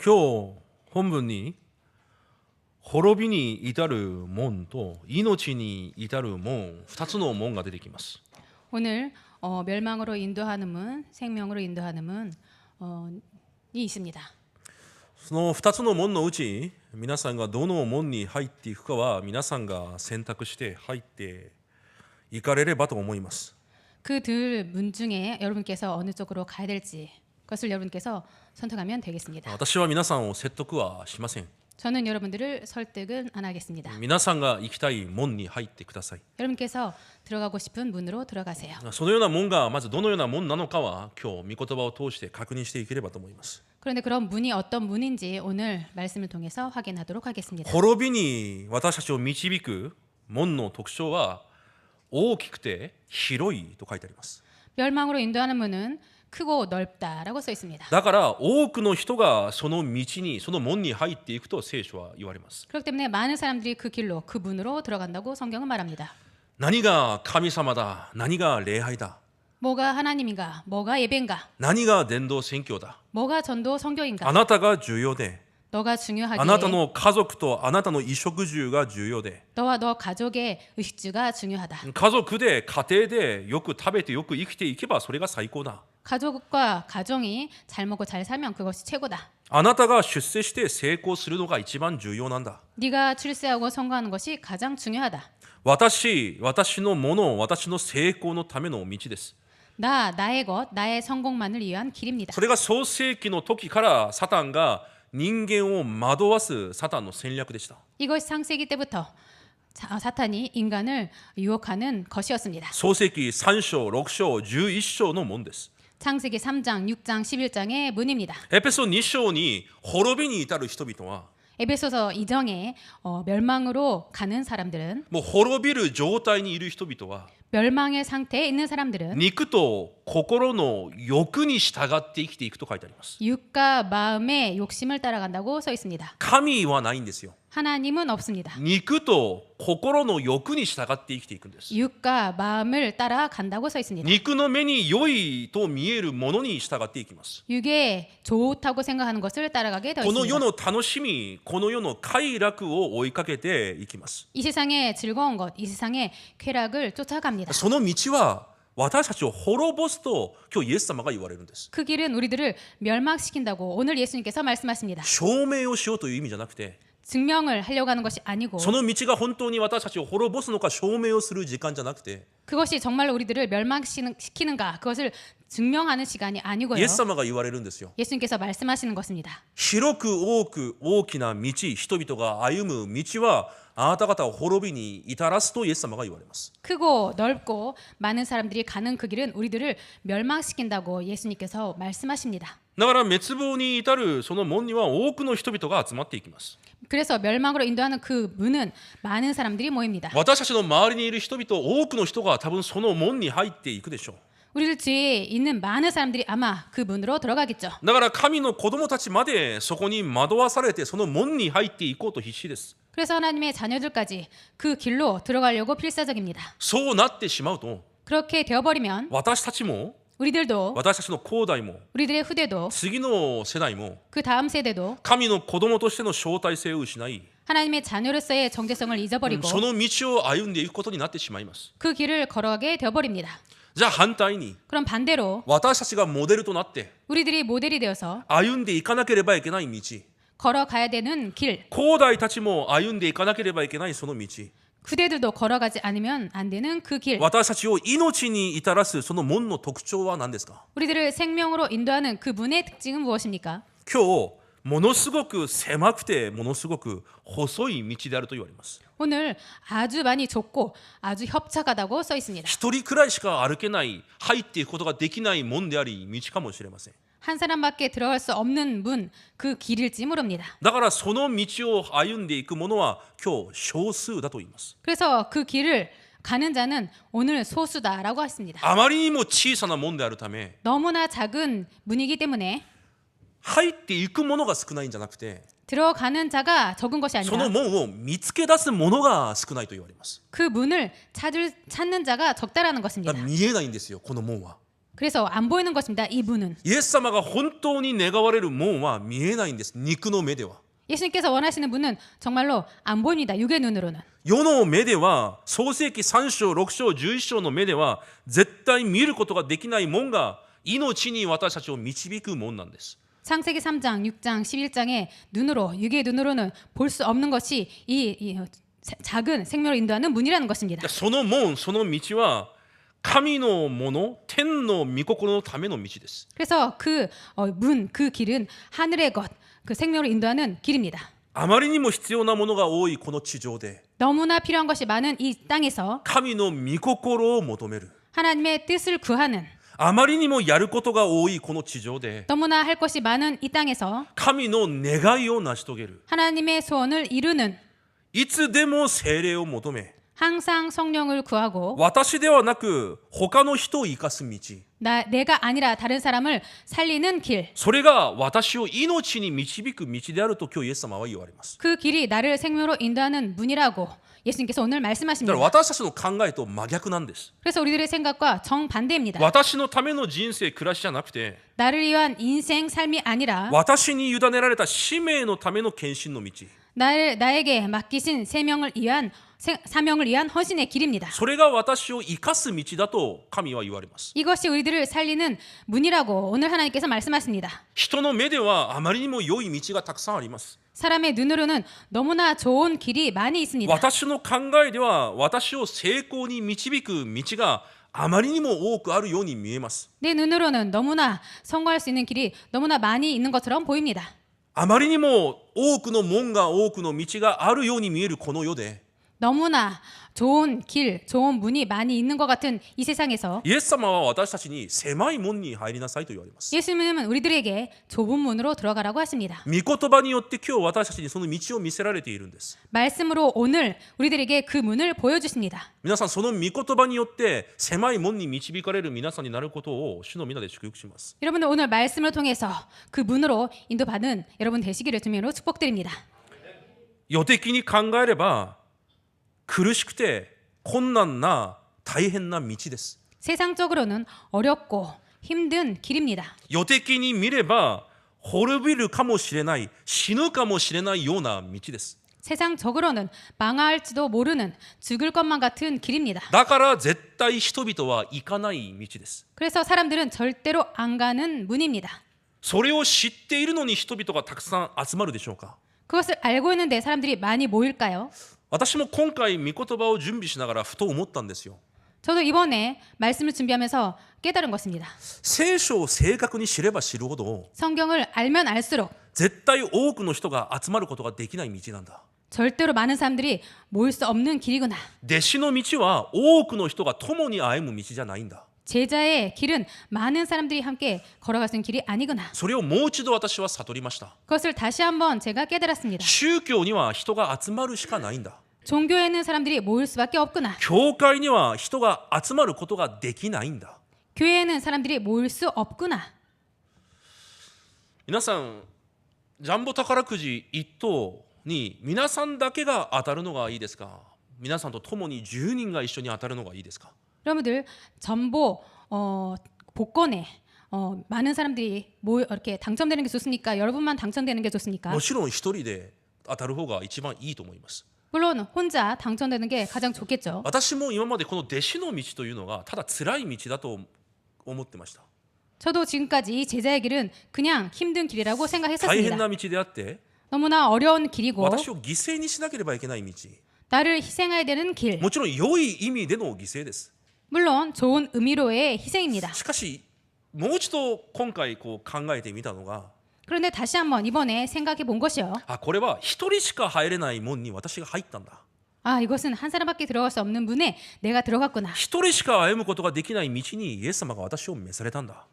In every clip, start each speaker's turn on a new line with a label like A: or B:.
A: 今日本文に滅びに至る門と命に至る門2つの門が出てきます。
B: 오늘 멸망으로 인도하는 문, 생명으로 인도하는 문이 있습니다.
A: その2つの門のうち皆さんがどの門に入っていくかは皆さんが選択して入っていかれればと思います。
B: 그 둘 문 중에 여러분께서 어느 쪽으로 가야 될지 그것을 여러분께서 선택하면 되겠습니다.
A: 私は皆さんを説得はしません。
B: 저는 여러분들을 설득은 안 하겠습니다.
A: 皆さんが行きたい門に入ってください。
B: 여러분께서 들어가고 싶은 문으로 들어가세요.
A: そのような門がまずどのような門なのかは今日御言葉を通して確認していければと思います。
B: 그런데 그런 문이 어떤 문인지 오늘 말씀을 통해서 확인하도록 하겠습니다.
A: 滅びに私たちを導く門の特徴は大きくて広いと書いてあります。
B: 멸망으로 인도하는 문은 크고 넓다라고 써 있습니다.
A: だから多くの人がその道にその門に入っていくと聖書は言われます。
B: 그렇기 때문에 많은 사람들이 그 길로 그 문으로 들어간다고 성경은 말합니다.
A: 何が神様だ、何が礼拝だ、
B: 뭐가 하나님인가, 뭐가 예배인가,
A: 何が伝道宣教だ、
B: 뭐가 전도
A: あ
B: 성교인가,
A: なたが重要で、
B: 너가
A: あなた
B: 중요하기에
A: の家族とあなたの衣食住が重要で、
B: 너와 너 가족의 의식주가 중요하다.
A: 家族で家庭でよく食べてよく生きていけばそれが最高だ。
B: 가족과 가정이 잘 먹고 잘 살면 그것이 최고다.
A: あなたが出世して成功するのが一番重要なんだ。
B: 네가 출세하고 성공하는 것이 가장 중요하다.
A: 私のもの、私の成功のための道です。
B: 나의 것, 나의 성공만을 위한 길입니다.
A: それが創世記の時からサタンが人間を惑わすサタンの戦略でした。
B: 이것이 창세기 때부터 사탄이 인간을 유혹하는 것이었습니다.
A: 創世記3章、6章、11章の門です。
B: 창세기 3장, 6장, 11장의 문입니다.
A: エペソ2章に滅びに至る人々は
B: 에베소서 2장에 멸망으로 가는 사람들은
A: もう滅びる状態にいる人々は
B: 멸망의 상태에 있는 사람들은
A: 肉と心の欲に従って生きていくと書いてあります。
B: 육과 마음의 욕심을 따라간다고 써 있습니다.
A: 神はないんですよ。
B: 하나님은 없습니다.
A: 肉と心の欲に従って生きていくんです。
B: 육과 마음을 따라간다고 써 있습니다.
A: 肉の目に良いと見えるものに従っていきます。
B: 육에 좋다고 생각하는 것을 따라가게 되어
A: この世
B: 있습니다.
A: の楽しみ、この世の快楽を追いかけていきます。
B: 이 세상의 즐거운 것, 이 세상의 쾌락을 쫓아갑니다.
A: その道は私たちを滅ぼすと今日イエス様が言われるんです。
B: 그 길은 우리들을 멸망시킨다고 오늘 예수님께서 말씀하십니다.
A: 証明をしようという意味じゃなくて
B: 증명을 하려고 하는 것이 아니고
A: その道が本当に私たちを滅ぼすのか証明をする時間じゃなくて
B: 그것이 정말로 우리들을 멸망시키는가 그것을 증명하는 시간이 아니고요.
A: イエス様が言われるんですよ。
B: 예수님께서 말씀하시는 것입니다.
A: 広く多く大きな道、人々が歩む道はあなた方を滅びに至らすとイエス様が言われます。
B: 크고 넓고 많은 사람들이 가는 그 길은 우리들을 멸망시킨다고 예수님께서 말씀하십니다.
A: だから滅亡に至るその門には多くの人々が集まっていきます。
B: 그래서 멸망으로 인도하는 그 문은 많은 사람들이 모입니다.
A: 私たちの周りにいる人々、多くの人が多分その門に入っていくでしょう。
B: 우리들 주위에 있는 많은 사람들이 아마 그 문으로 들어가겠죠.
A: だから神の子供たちまでそこに惑わされてその門に入っていこうと必死です。
B: 그래서 하나님의 자녀들까지 그 길로 들어가려고 필사적입니다.
A: そうなってしまうと
B: 그렇게 되어버리면
A: 私たちも
B: 우리들도
A: 私たちの後代も
B: 우리들의 후대도
A: 次の世代も
B: 그 다음 세대도
A: 神の子供としての招待性を失い
B: 하나님의 자녀로서의 정체성을 잊어버리고
A: その道を歩んでいくことになってしまいます。
B: 그 길을 걸어가게 되어버립니다.
A: じゃあ反対に
B: 그럼 반대로
A: 私たちがモデルとなって
B: 우리들이 모델이 되어서
A: 歩んでいかなければいけない道、
B: 걸어가야 되는 길,
A: 後代たちも歩んでいかなければいけないその道、
B: 후대들도 걸어가지 않으면 안 되는 그 길,
A: 私たちを命に至らすその門の特徴は何ですか？
B: 우리들을 생명으로 인도하는 그 문의 특징은 무엇입니까?
A: 今日ものすごく狭くてものすごく細い道であると言われます。
B: 오늘 아주 많이 좁고 아주 협착하다고 써 있습니다.
A: 一人くらいしか歩けない、入っていくことができない門であり道かもしれません。
B: 한 사람밖에 들어갈 수 없는 문, 그 길일지 모릅니다.
A: だからその道を歩んでいく者は今日少数だと言います。
B: 그래서 그 길을 가는 자는 오늘 소수다라고 했습니다.
A: あまりにも小さな門であるため
B: 너무나 작은 문이기 때문에
A: 入っていく者が少ないんじゃなくて
B: 들어가는 자가 적은 것이
A: その
B: 아니라
A: 門を見つけ出す者が少ないと言われます。
B: 그 문을 찾는 자가 적다라는
A: だ
B: 것입니다.
A: から見えないんですよ、この門は。
B: 그래서 안 보이는 것입니다. 이 문은.
A: イエス様が本当に願われる門は見えないんです。肉の目では。
B: 예수님께서 원하시는 문은 정말로 안 보입니다. 육의 눈으로는.
A: 世の目では、創世記3章、6章、11章の目では、絶対見ることができない門が、命に私たちを導く門なんです。
B: 창세기 3장, 6장, 11장의 눈으로, 육의 눈으로는 볼 수 없는 것이 이 작은 생명을 인도하는 문이라는 것입니다.
A: その門、その道は、神のもの、天の御心のための道です。
B: 그래서 그 문, 그 길은 하늘의 것, 그 생명을 인도하는 길입니다.
A: あまりにも必要なものが多いこの地上で、
B: 너무나 필요한 것이 많은 이 땅에서
A: 神の御心を求める。
B: 하나님의 뜻을 구하는
A: あまりにもやることが多いこの地上で、
B: 너무나 할 것이 많은 이 땅에서
A: 神の願いを成し遂げる。
B: 하나님의 소원을 이루는
A: いつでも聖霊を求め、
B: 항상 성령을 구하고
A: 私ではなく他の人を生かす道、
B: 내가 아니라 다른 사람을 살리는 길.
A: それが私を命に導く道であると今日イエス様は言われます。
B: 그 길이 나를 생명으로 인도하는 문이라고 예수님께서 오늘
A: だから
B: 말씀하십니다.
A: 私たちの考えと真逆なんです。
B: 그래서 우리들의 생각과 정반대입니다.
A: 私のための人生暮らしじゃなくて、
B: 나를 위한 인생 삶이 아니라
A: 私に委ねられた使命のための献身の道、
B: 나에게 맡기신 사명을 위한 헌신의 길입니다.
A: それが私を生かす道だと神は言われます。
B: 이것이 우리들을 살리는 문이라고 오늘 하나님께서 말씀하십니다.
A: 人の目ではあまりにも良い道がたくさんあります。
B: 사람의 눈으로는 너무나 좋은 길이 많이 있습니다.
A: 私の考えでは私を成功に導く道があまりにも多くあるように見えます。
B: 내 눈으로는 너무나 성공할 수 있는 길이 너무나 많이 있는 것처럼 보입니다.
A: あまりにも多くの門が多くの道があるように見えるこの世で、
B: 너무나 좋은 길, 좋은 문이 많이 있는 것 같은 이 세상에서
A: イエス様は私たちに狭い門に入りなさいと言われます。
B: 예수님은 우리들에게 좁은 문으로 들어가라고 하십니다.
A: 御言葉によって今日私たちにその道を見せられているんです。
B: 말씀으로 오늘 우리들에게 그 문을 보여주십니다.
A: 皆さんその御言葉によって狭い門に導かれる皆さんになることを主の皆で祝福します。
B: 여러분들 오늘 말씀을 통해서 그 문으로 인도받은 여러분 되시기를 주님으로 축복드립니다.
A: 予的に考えれば苦しくて困難な大変な道です。
B: 세상적으로는 어렵고 힘든 길입니다.
A: 予的に見れば滅びるかもしれない、死ぬかもしれないような道です。
B: 세상적으로는 망할지도 모르는 죽을 것만 같은 길입니다.
A: だから絶対人々は行かない道です。
B: 그래서 사람들은 절대로 안 가는 문입니다.
A: それを知っているのに人々がたくさん集まるでしょうか。
B: 그것을 알고 있는데 사람들이 많이 모일까요?
A: 私も今回御言葉を準備しながらふと思ったんですよ。
B: 저도 이번에 말씀을 준비하면서 깨달은 것입니다.
A: 聖書を正確に知れば知るほど
B: 성경을 알면 알수록
A: 絶対多くの人が集まることができない道なんだ。
B: 절대로 많은 사람들이 모일 수 없는 길이구나.
A: 弟子の道は多くの人が共に歩む道じゃないんだ。
B: 제자의 길은 많은 사람들이 함께 걸어갈 수 있는 길이 아니구나.
A: それをもう一度私は悟りました。
B: 그것을 다시 한번 제가 깨달았습니다.
A: 宗教には人が集まるしかないんだ。
B: 종교에는 사람들이 모일 수밖에 없구나.
A: 教会には人が集まることができないんだ。
B: 교회에는 사람들이 모일 수 없구나.
A: 皆さん、ジャンボ宝くじ1等に皆さんだけが当たるのがいいですか、皆さんと共に10人が一緒に当たるのがいいですか。
B: 여러분들 전보 복권에 많은 사람들이 이렇게 당첨되는 게 좋습니까? 여러분만 당첨되는 게 좋습니까?
A: もちろん一人で当たる方が一番いいと思います。
B: 물론 혼자 당첨되는 게 가장 좋겠죠.
A: 私も今までこの弟子の道というのがただ辛い道だと思ってました。
B: 저도 지금까지 이 제자의 길은 그냥 힘든 길이라고
A: 大変
B: 생각했었습니다.
A: な道であって
B: 너무나 어려운 길이고
A: 私を犠牲にしなければいけない道、
B: 나를 희생해야 되는 길.
A: もちろん良い意味での犠牲です。
B: 물론 좋은 의미로의 희생입니다.
A: しかしもう一度今回考えてみたのが、
B: 그런데 다시 한번 이번에 생각해 본 것이요.
A: これは一人しか入れない門に私が入ったんだ。
B: 이것은 한 사람밖에 들어갈 수 없는 문에 내가 들어갔구나.
A: 一人しか歩むことができない道にイエス様が私を召されたんだ。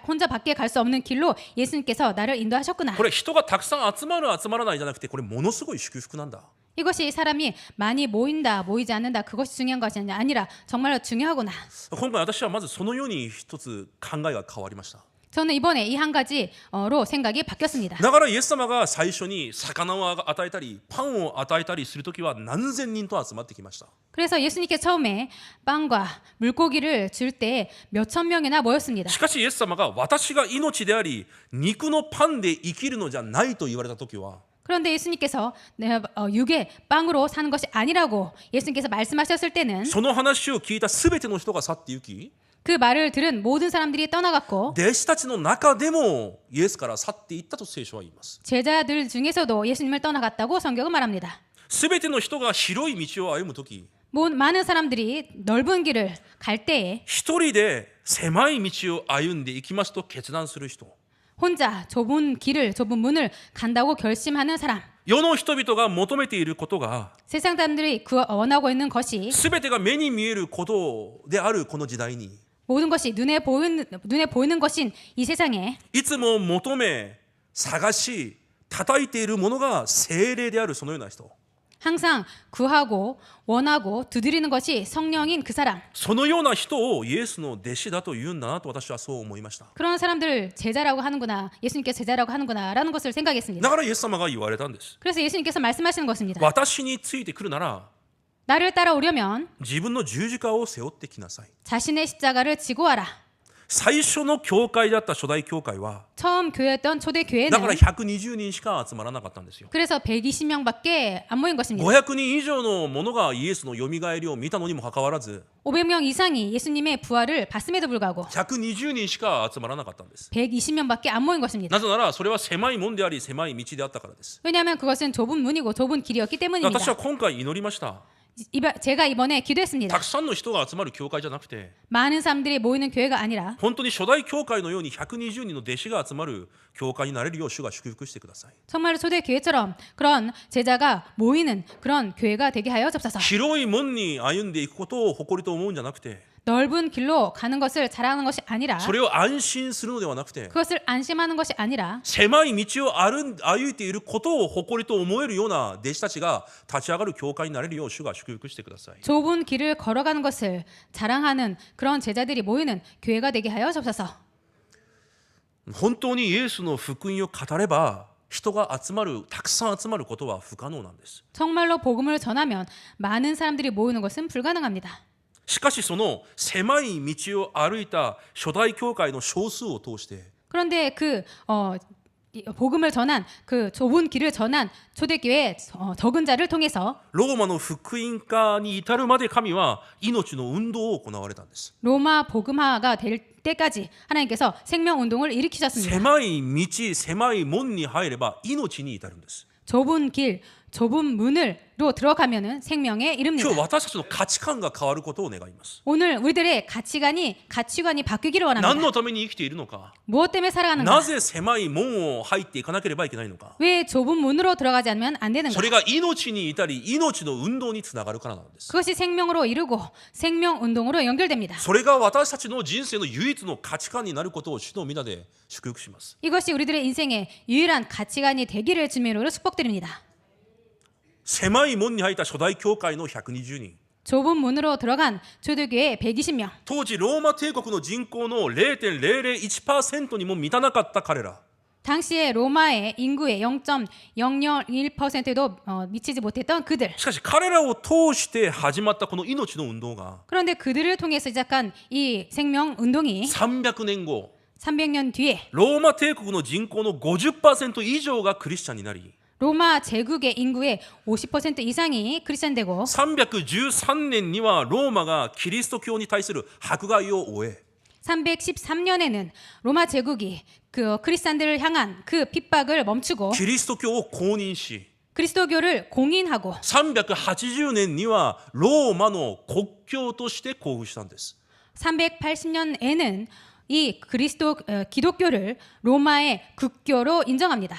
B: 혼자밖에 갈 수 없는 길로 예수님께서 나를 인도하셨구나.
A: これ人がたくさん集まる集まらないじゃなくて、これものすごい祝福なんだ。
B: 이것이 사람이 많이 모인다, 모이지 않는다, 그것이 중요한 것이 아니라 정말로 중요하구나.
A: 今回私はまずそのように一つ考えが変わりました。
B: 저는 이번에 이 한 가지로 생각이 바뀌었습니다.
A: だからイエス様が最初に魚を与えたりパンを与えたりするときは何千人と集まってきました。
B: 그래서 예수님께 처음에 빵과 물고기를 줄 때 몇천 명이나 모였습니다.
A: しかしイエス様が私が命であり肉のパンで生きるのじゃないと言われたときは
B: 그런데 예수님께서 육의 빵으로 사는 것이 아니라고 예수님께서 말씀하셨을 때는
A: その話を聞いたすべての人が去って行き
B: 그 말을 들은 모든 사람들이 떠나갔고
A: 弟子たちの中でもイエスから去っていったと聖書は言います。
B: 제자들 중에서도 예수님을 떠나갔다고 성경은 말합니다.
A: すべての人が広い道を歩むとき
B: 많은 사람들이 넓은 길을 갈 때에
A: 一人で狭い道を歩んでいきますと決断する人
B: 혼자 좁은 길을 좁은 문을 간다고 결심하는 사람
A: 世の人々が求めていることが
B: 세상 사람들이 원하고 있는 것이
A: すべてが目に見えることであるこの時代に
B: 모든 것이 눈에 보이는 것인 이 세상에
A: いつも求め探し叩いているものが聖霊であるそのような人
B: 항상 구하고 원하고 두드리는 것이 성령인 그 사람
A: そのような人をイエスの弟子だと言うんだなと私はそう思いました。
B: 그런 사람들 제자라고 하는구나 예수님께 제자라고 하는구나 라는 것을 생각했습니다.
A: だからイエス様が言われたんです。
B: 그래서 예수님께서 말씀하시는 것입니다.
A: 私についてくるなら
B: 나를 따라오려면
A: 自分の十字架を背負ってきなさい。
B: 자신의 십자가를 지고 와라.
A: 最初の教会だった初代教会は
B: 처음 교회였던 초대
A: だから
B: 교회는
A: 120人しか集まらなかったんですよ。
B: 그래서 120명밖에 안 모인 것입니다.
A: 500人以上の者がイエスのよみがえりを見たのにもかかわらず
B: 500명 이상이 예수님의 부활을 봤음에도 불구하고
A: 120人しか集まらなかったんです。
B: 120명밖에 안 모인 것입니다.
A: なぜならそれは狭い門であり狭い道であったからです。
B: 왜냐하면 그것은 좁은 문이고 좁은 길이었기 때문입니다.
A: 私は今回祈りました。
B: 제가 이번에 기도했습니다.
A: たくさんの人が集まる教会じゃなくて
B: 많은 사람들이 모이는 교회가 아니라
A: 本当に初代教会のように120人の弟子が集まる教会になれるよう主が祝福してください。
B: 정말로 초대 교회처럼 그런 제자가 모이는 그런 교회가 되게 하여 접사서
A: 広い門に歩んでいくことを誇りと思うんじゃなくて
B: 넓은 길로 가는 것을 자랑하는 것이 아니라
A: それを安心するのではなくて
B: 그것을 안심하는 것이 아니라
A: 狭い道を歩いていることを誇りと思えるような弟子たちが立ち上がる教会になれるよう主が祝福してください。
B: 좁은 길을 걸어가는 것을 자랑하는 그런 제자들이 모이는 교회가 되게 하여 접사서
A: 本当にイエスの福音を語れば人が集まるたくさん集まることは不可能なんです。
B: 정말로 복음을 전하면 많은 사람들이 모이는 것은 불가능합니다.
A: しかしその狭い道を歩いた初代教会の少数を通して
B: 그런데 복음을 전한 그 좁은 길을 전한 초대교회 적은 자를 통해서
A: ローマの福音化に至るまで神は命の運動を行われたんです。
B: 로마 복음화가 될 때까지 하나님께서 생명 운동을 일으키셨습니다.
A: 狭い道狭い門に入れば命に至るんです。
B: 좁은 길, 좁은 문으로 들어가면은 생명에 이릅니다.
A: 今日私たちの価値観が変わることを願います。
B: 오늘 우리들의 가치관이 바뀌기를
A: 何
B: 원합니다.
A: のために生きているのか、
B: 무엇 때문에 살아가는가?
A: なぜ狭い門を入っていかなければいけないのか、
B: 왜 좁은 문으로 들어가지 않으면 안 되는가?
A: それが命に至り命の運動につながるからなんです。
B: 그것이 생명으로 이루고 생명 운동으로 연결됩니다.
A: それが私たちの人生の唯一の価値観になることを主の皆で祝福します。
B: 이것이 우리들의 인생의 유일한 가치관이 되기를 주님으로 축복드립니다.
A: 狭い門に入った初代教会の120人
B: 좁은 문으로 들어간 초대교회 120명.
A: 当時ローマ帝国の人口の 0.001% にも満たなかった彼ら
B: 당시에 로마의 인구의 0.001%도 미치지 못했던 그들.
A: しかし彼らを通して始まったこの命の運動が
B: 그런데 그들을 통해서 시작한 이 생명 운동이
A: 300年後
B: 300년 뒤에
A: ローマ帝国の人口の 50% 以上がクリスチャンになり
B: 로마 제국의 인구의 50% 이상이 크리스천되고
A: 313年にはローマがキリスト教に対する迫害を終え
B: 313년에는 로마 제국이 그 크리스천들을 향한 그 핍박을 멈추고
A: キリスト教を公認し
B: 그리스도교를 공인하고
A: 380年にはローマの国教として公布したんです。
B: 380년에는 이 기독교를 로마의 국교로 인정합니다.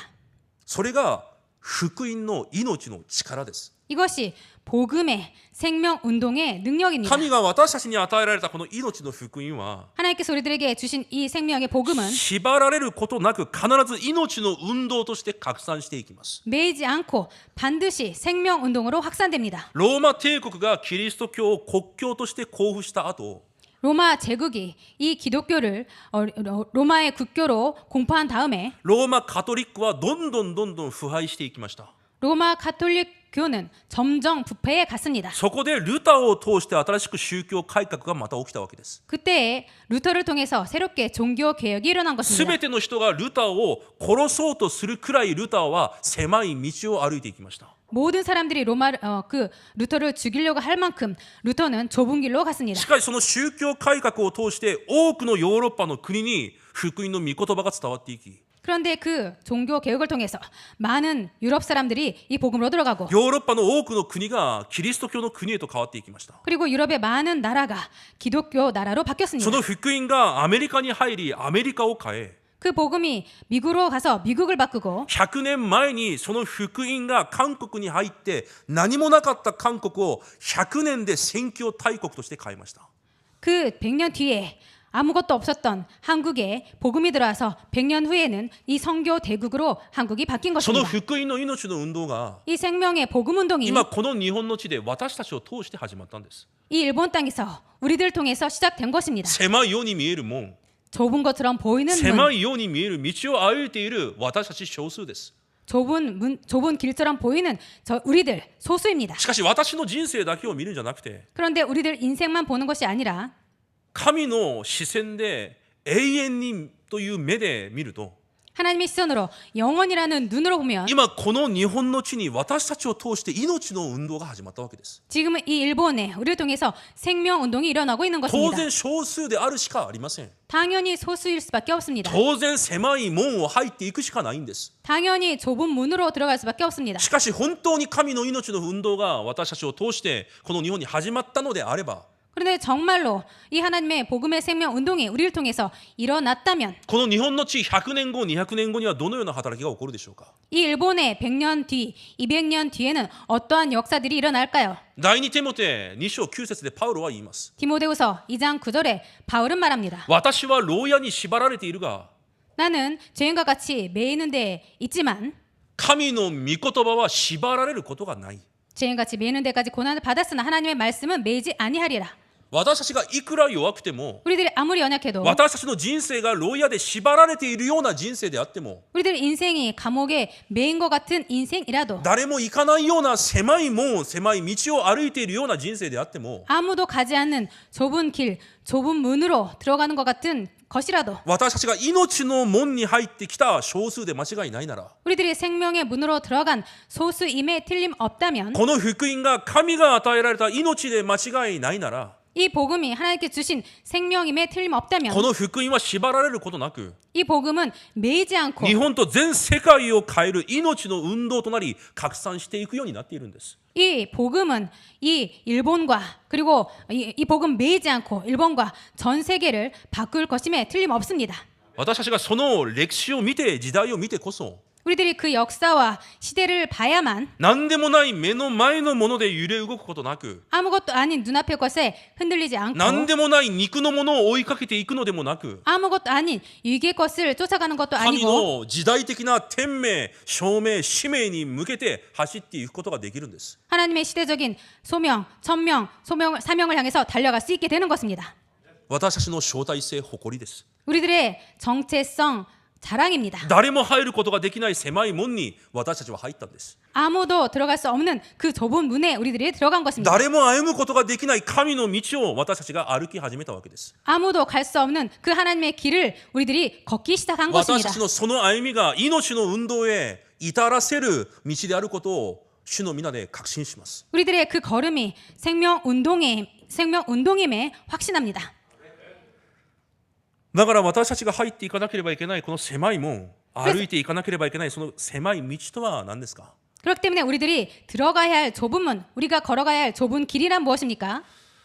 A: それが福音の命の力です。
B: 이것이 복음의 생명 운동의 능력입니다.
A: 神が私たちに与えられたこの命の福音は
B: 하나님께서 우리들에게 주신 이 생명의 복음은
A: 縛られることなく必ず命の運動として拡散していきます。
B: 매이지 않고 반드시 생명 운동으로 확산됩니다.
A: ローマ帝国がキリスト教を国教として公布した後
B: 로마 제국이 이 기독교를 로마의 국교로 공포한 다음에
A: ローマカトリックはどんどん腐敗していきました。
B: 로마 가톨릭 교는 점점 부패에 갔습니다.
A: そこでルターを通して新しく宗教改革がまた起きたわけです。
B: 그때에 루터를 통해서 새롭게 종교 개혁이 일어난
A: す
B: 것입니다.
A: べての人がルターを殺そうとするくらいルターは狭い道を歩いていきました。
B: 모든 사람들이 루터를 죽이려고 할 만큼 루터는 좁은 길로 갔습니다.
A: しかしその宗教改革を通して多くのヨーロッパの国に福音の御言葉が伝わっていき、
B: 그런데 그 종교 개혁을 통해서 많은 유럽 사람들이 이 복음으로 들어가고
A: ヨーロッパの多くの国がキリスト教の国へと変わっていきました。
B: 그리고 유럽의 많은 나라가 기독교 나라로 바뀌었습니다.
A: その福音がアメリカに入りアメリカを変え、
B: 그 복음이 미국으로 가서 미국을 바꾸고
A: 100年前にその福音が韓国に入って何もなかった韓国を100年で宣教大国として変えました。
B: 그 100년 뒤에 아무것도 없었던 한국에 복음이 들어와서 100년 후에는 이 선교 대국으로 한국이 바뀐
A: その
B: 것입니다.
A: 福音の命の運動が
B: 이 생명의 복음 운동이
A: 今この日本の地で私たちを通して始まったんです。
B: 이 일본 땅에서 우리들 통해서 시작된 것입니다.
A: 狭いように見える門、
B: 좁은 것처럼 보이는
A: 狭
B: 문,
A: いように見える道を歩いている私たち少数です。
B: 좁은 길처럼 보이는 우리들 소수입니다.
A: しかし私の人生だけを見るんじゃなくて、
B: 그런데 우리들 인생만 보는 것이 아니라
A: 神の視線で永遠にという目で見ると、
B: 하나님의 시선으로 영원이라는 눈으로 보면
A: 今この日本の地に私たちを通して命の運動が始まったわけです。
B: 지금은 이 일본에 우리를 통해서 생명 운동이 일어나고 있는
A: 当
B: 것입니다.
A: 然少数であるしかありません。
B: 당연히 소수일 수밖에 없습니다.
A: 当然狭い門を入っていくしかないんです。
B: 당연히 좁은 문으로 들어갈 수밖에 없습니다.
A: しかし本当に神の命の運動が私たちを通してこの日本に始まったのであれば、
B: 그런데 정말로 이 하나님의 복음의 생명 운동이 우리를 통해서 일어났다면
A: この日本の地100年後200年後にはどのような働きが起こるでしょうか。
B: 이 일본의 100년 뒤, 200년 뒤에는 어떠한 역사들이 일어날까요?
A: 第2テモテ2章9節でパウロは言います。
B: 디모데후서 2장 9절에 바울은 말합니다.
A: 私は牢屋に縛られているが
B: 나는 죄인과 같이 매이는 데 있지만
A: 神の御言葉は縛られることがない。
B: 죄인같이 매이는 데까지 고난을 받았으나 하나님의 말씀은 매이지 아니하리라.
A: 私たちがいくら弱くても
B: 우리들이 아무리 연약해도
A: 私たちの人生が牢屋で縛られているような人生であっても
B: 우리들 인생이 감옥에 매인 것 같은 인생이라도
A: 誰も行かないような狭い門狭い道を歩いているような人生であっても
B: 아무도 가지 않는 좁은 길, 좁은 문으로 들어가는 것 같은 것이라도
A: 私たちが命の門に入ってきた少数で間違いないなら
B: 우리들이 생명의 문으로 들어간 소수임에 틀림없다면
A: この福音が神が与えられた命で間違いないなら
B: 이 복음이 하나님께 주신 생명임에 틀림없다면
A: この福音は縛られることなく
B: 이 복음은 매이지 않고
A: 日本と全世界を変える命の運動となり拡散していくようになっているんです。
B: 이 복음은 이 일본과 그리고 이 복음 매이지 않고 일본과 전 세계를 바꿀 것임에 틀림없습니다.
A: 私たちがその歴史を見て時代を見てこそ
B: 우리들이 그 역사와 시대를 봐야만
A: 何でもない目の前のもので揺れ動くことなく
B: 아무것도 아닌 눈앞의 것에 흔들리지 않고
A: 何でもない肉のものを追いかけていくのでもなく
B: 아무것도 아닌 위기의 것을 쫓아가는 것도
A: 神
B: 아니고
A: の時代的な天命、証明、使命に向けて走っていくことができるんです。
B: 하나님의 시대적인 소명, 천명, 사명을 향해서 달려갈 수 있게 되는 것입니다.
A: 私たちの招待性、誇りです。
B: 우리들의 정체성 자랑입니다.
A: 誰も入ることができない狭い門に私たちは入ったんです。
B: 아무도 들어갈 수 없는 그 좁은 문에 우리들이 들어간 것입니다.
A: 誰も歩むことができない神の道を私たちが歩き始めたわけです。
B: 아무도 갈 수 없는 그 하나님의 길을 우리들이 걷기 시작한
A: 私
B: 것입니다.
A: たちのその歩みが命の運動へ至らせる道であることを主の皆で確信します。
B: 우리들의 그 걸음이 생명 운동임에 확신합니다.
A: だから私たちが入っていかなければいけないこの狭い門、歩いていかなければいけないその狭い道とは何ですか？
B: 그렇기 때문에 우리들이 들어가야 할 좁은 문, 우리가 걸어가야 할 좁은 길이란 무엇입니까?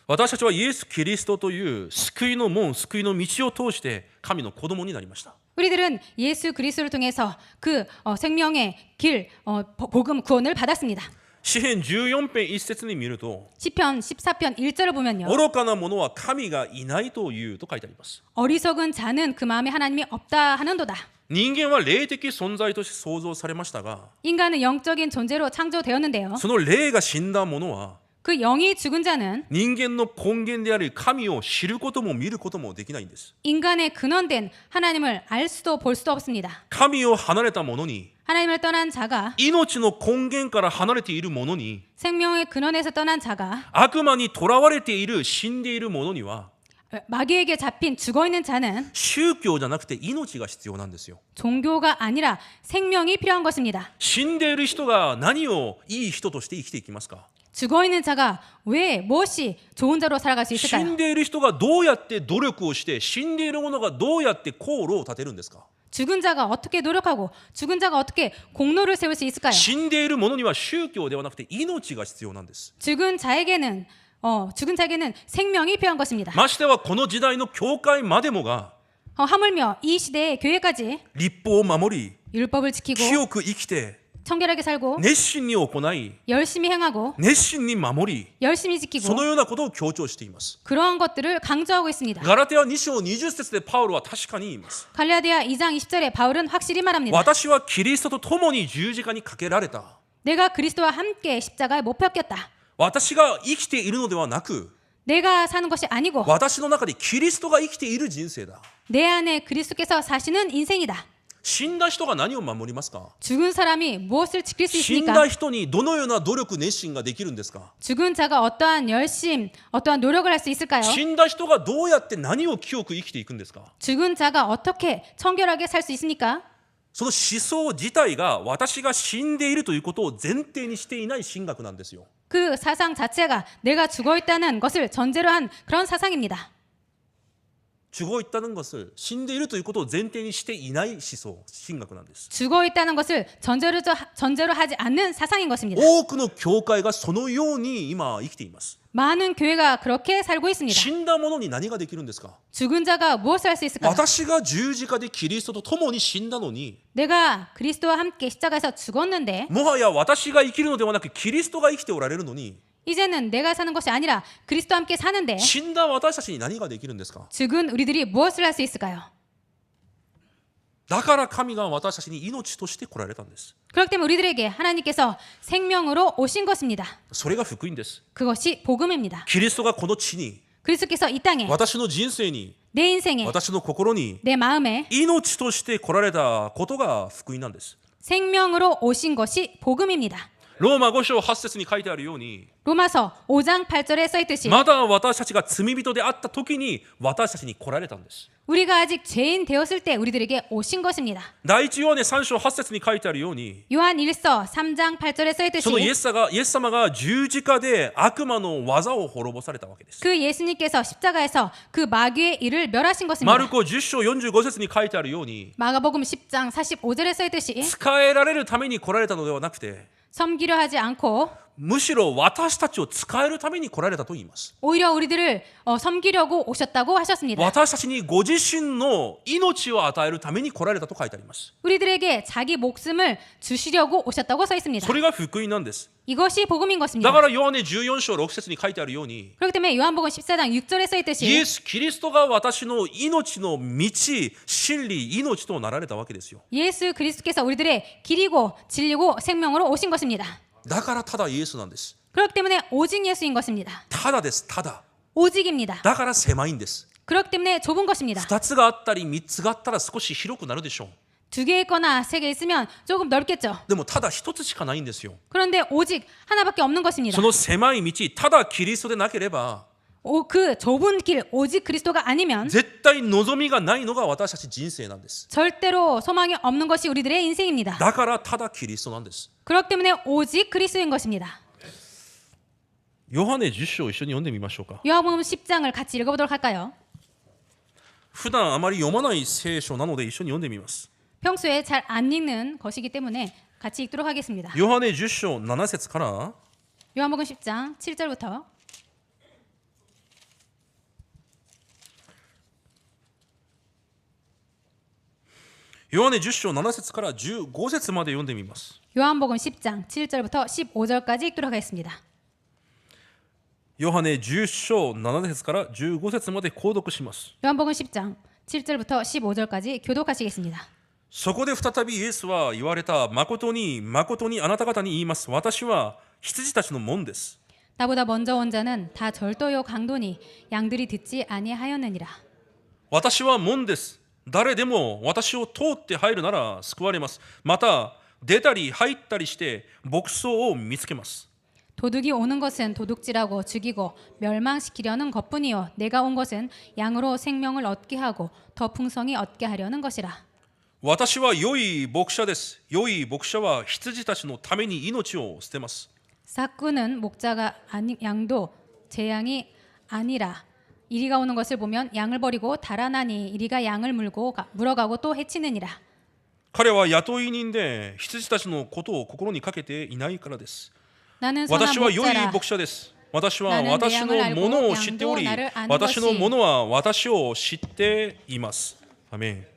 A: 私たちはイエス・キリストという救いの門、救いの道を通して神の子供になりました。
B: 우리들은 예수 그리스도를 통해서 그 생명의 길, 복음 구원을 받았습니다.
A: 詩編14編1節に見ると
B: 시편 14편 1절을 보면요.
A: 愚かな者は神がいないというと書いてあります。
B: 어리석은 자는 그 마음에 하나님이 없다 하는도다.
A: 人間は霊的存在として創造されましたが
B: 인간은 영적인 존재로 창조되었는데요.
A: その霊が死んだ者は
B: 그 영이 죽은 자는
A: 人間の根源である神を知ることも見ることもできないんです。
B: 인간의 근원된 하나님을 알 수도 볼 수도 없습니다.
A: 神を離れた者に、
B: 하나님을 떠난 자가
A: 命の根源から離れている者に、
B: 생명의 근원에서 떠난 자가
A: 悪魔にとらわれている死んでいる者には
B: 마귀에게 잡힌 죽어있는 자는
A: 宗教じゃなくて命が必要なんですよ。
B: 종교가 아니라 생명이 필요한 것입니다.
A: 死んでいる人が何をいい人として生きていきますか？
B: 죽어있는 자가 왜 무엇이 좋은 자로 살아갈 수
A: 死
B: 있을까요?
A: んでいる人がどうやって努力をして、死んでいる者がどうやって功労を立てるんですか？
B: 죽은 자가 어떻게 노력하고 죽은 자가 어떻게 공로를 세울 수 있을까요?
A: 死んでいる者には宗教ではなくて命が必要なんです。
B: 죽은 자에게는 생명이 필요한 것입니다.
A: ましてはこの時代の教会までもが
B: 하물며 이 시대의 교회까지
A: 立法を守り、
B: 율법을 지키고
A: 清く生きて、
B: 청결하게 살고
A: 熱心に行い、
B: 열심히 행하고
A: 熱心に守り、
B: 열심히
A: そ
B: 지키고
A: のようなことを強調しています。
B: 그러한 것들을 강조하고 있습니다.
A: ガラテヤ2章20節でパウロは確かに言います。
B: 갈라디아 2장 20절에 바울은 확실히 말합니다.
A: 私はキリストと共に十字架にかけられた。
B: 내가 그리스도와 함께 십자가에 못 박혔다.
A: 私が生きているのではなく、
B: 내가 사는 것이 아니고
A: 私の中でキリストが生きている人生だ。
B: 내 안에 그리스도께서 사시는 인생이다.
A: 死んだ人が何を守りますか？
B: 죽은 사람이 무엇을 지킬 수
A: 死ん
B: 있습니까?
A: だ人にどのような努力熱心ができるんですか？
B: 죽은 자가 어떠한 열심, 어떠한 노력을 할 수 있을까요?
A: 死んだ人がどうやって何を清く生きていくんですか？
B: 죽은 자가 어떻게 청결하게 살 수 있습니까?
A: その思想自体が私が死んでいるということを前提にしていない神学なんですよ。
B: 그 사상 자체가 내가 죽어 있다는 것을 전제로 한 그런 사상입니다.
A: 죽어 있다는 것을 死んでいるということを前提にしていない思想、神学なんです。
B: 죽어 있다는 것을 전제로 하지 않는 사상인 것입니다.
A: 多くの教会がそのように今生きています。
B: 많은 교회가 그렇게 살고 있습니다.
A: 死んだ者に何ができるんですか？
B: 죽은 자가 무엇을 할 수 있을까요?
A: 私が十字架でキリストと共に死んだのに、
B: 내가 그리스도와 함께 십자가에서 죽었는데
A: もはや私が生きるのではなくキリストが生きておられるのに、
B: 이제는 내가 사는 것이 아니라 그리스도와 함께 사는데
A: 死んだ私たちに何ができるんですか？
B: 죽은 우리들이 무엇을 할 수 있을까요?
A: だから神が私たちに命として来られたんです。
B: 그렇기 때문에 우리들에게 하나님께서 생명으로 오신 것입니다.
A: それが福音です。
B: 그것이 복음입니다.
A: キリストがこの地に、
B: 그리스도께서 이 땅에
A: 私の人生に、
B: 내 인생에
A: 私の心に
B: 내 마음에
A: 命として来られたことが福音なんです。
B: 생명으로 오신 것이 복음입니다.
A: ローマ5章8節に書いてあるように、
B: 로마서 5장 8절에 써 있듯이
A: まだ私たちが罪人であった時に私たちに来られたんです。
B: 우리가 아직 죄인 되었을 때 우리들에게 오신 것입니다.
A: 第一ヨハネ3章8節に書いてあるように、
B: 요한 1서 3장 8절에 써
A: そのイエ
B: 있듯이
A: ス様が十字架で悪魔の技を滅ぼされたわけです。
B: 그 예수님께서 십자가에서 그 마귀의 일을 멸하신
A: マ
B: 것입니다.
A: ルコ10章45節に書いてあるように、
B: 마가복음 10장 45절에 써 있듯이
A: 使えられるために来られたのではなくて、
B: 섬기려 하지 않고
A: むしろ私たちを使えるために来られたと言います。
B: 오히려 우리들을 섬기려고 오셨다고 하셨습니다.
A: 私たちにご自身の命を与えるために来られたと書いてあります。
B: 우리들에게 자기 목숨을 주시려고 오셨다고 써 있습니다.
A: それが福音なんです。
B: 이것이 복음인
A: だ
B: 것입니다.
A: からヨハネ14章6節に書いてあるように、
B: 그렇기 때문에 요한복음 14장 6절에 써
A: イ
B: 있듯이
A: エス・キリストが私の命の道、真理、命となられたわけですよ。
B: 예수 그리스도께서 우리들의 길이고 진리고 생명으로 오신 것입니다.
A: だからただイエスなんです。
B: 그렇기 때문에 오직 예수인 것입니다.
A: ただです、ただ。
B: 오직입니다.
A: だから狭いんです。
B: 그렇기 때문에 좁은 것입니다.
A: 2つがあったり3つがあったら少し広くなるでしょう。
B: 두 개 있거나 세 개 있으면 조금 넓겠죠.
A: でもただ1つしかないんですよ。
B: 그런데 오직 하나밖에 없는 것입니다.
A: その狭い道、ただキリストでなければ、
B: 그 좁은 길 오직 그리스도가 아니면
A: 絶対望みがないのが私たち人生なんです。
B: 절대로 소망이 없는 것이 우리들의 인생입니다.
A: だからただキリストなんです。
B: 그렇기 때문에 오직 그리스도인 것입니다.
A: ヨハネ10章を一緒に読んでみましょうか。
B: 요한복음 10장을 같이 읽어보도록 할까요?
A: 普段あまり読まない聖書なので一緒に読んでみます。
B: 평소에 잘 안 읽는 것이기 때문에 같이 읽도록 하겠습니다.
A: ヨハネ10章7節から
B: 요한복음 10장 7절부터
A: ヨハネ10章7節から15節まで読んでみます。
B: 요한복음 10장 7절부터 15절까지 읽도록 하겠습니다.
A: ヨハネ10章7節から15節まで購読します。
B: 요한복음 10장 7절부터 15절까지 교독하시겠습니다.
A: そこで再びイエスは言われた。誠に誠にあなた方に言います。私は羊たちの門です。
B: 나보다 먼저 온 자는 다 절도요 강도니 양들이 듣지 아니하였느니라.
A: 私は門です。誰でも私を通って入るなら救われます。また出たり入ったりして牧草を見つけます。
B: 도둑이 오는 것은 도둑질하고 죽이고 멸망시키려는 것뿐이요 내가 온 것은 양으로 생명을 얻게 하고 더 풍성히 얻게 하려는 것이라.
A: 私は良い牧者です。良い牧者は羊たちのために命を捨てます。
B: 삭구는 목자가 아니 양도 제 양이 아니라 이리가 오는 것을 보면 양을 버리고 달아나니 이리가 양을 물어가고 또 해치느니라.
A: 彼は雇い人で羊たちのことを心にかけていないからです。
B: 나는
A: 私
B: 선한
A: は良い
B: 목자라.
A: 牧者です。私は
B: 나는
A: 私の
B: 내 양을
A: もの
B: 알고
A: を知っており
B: 양도 나를 아는
A: 私の
B: 것이
A: ものは私を知っています。アメン。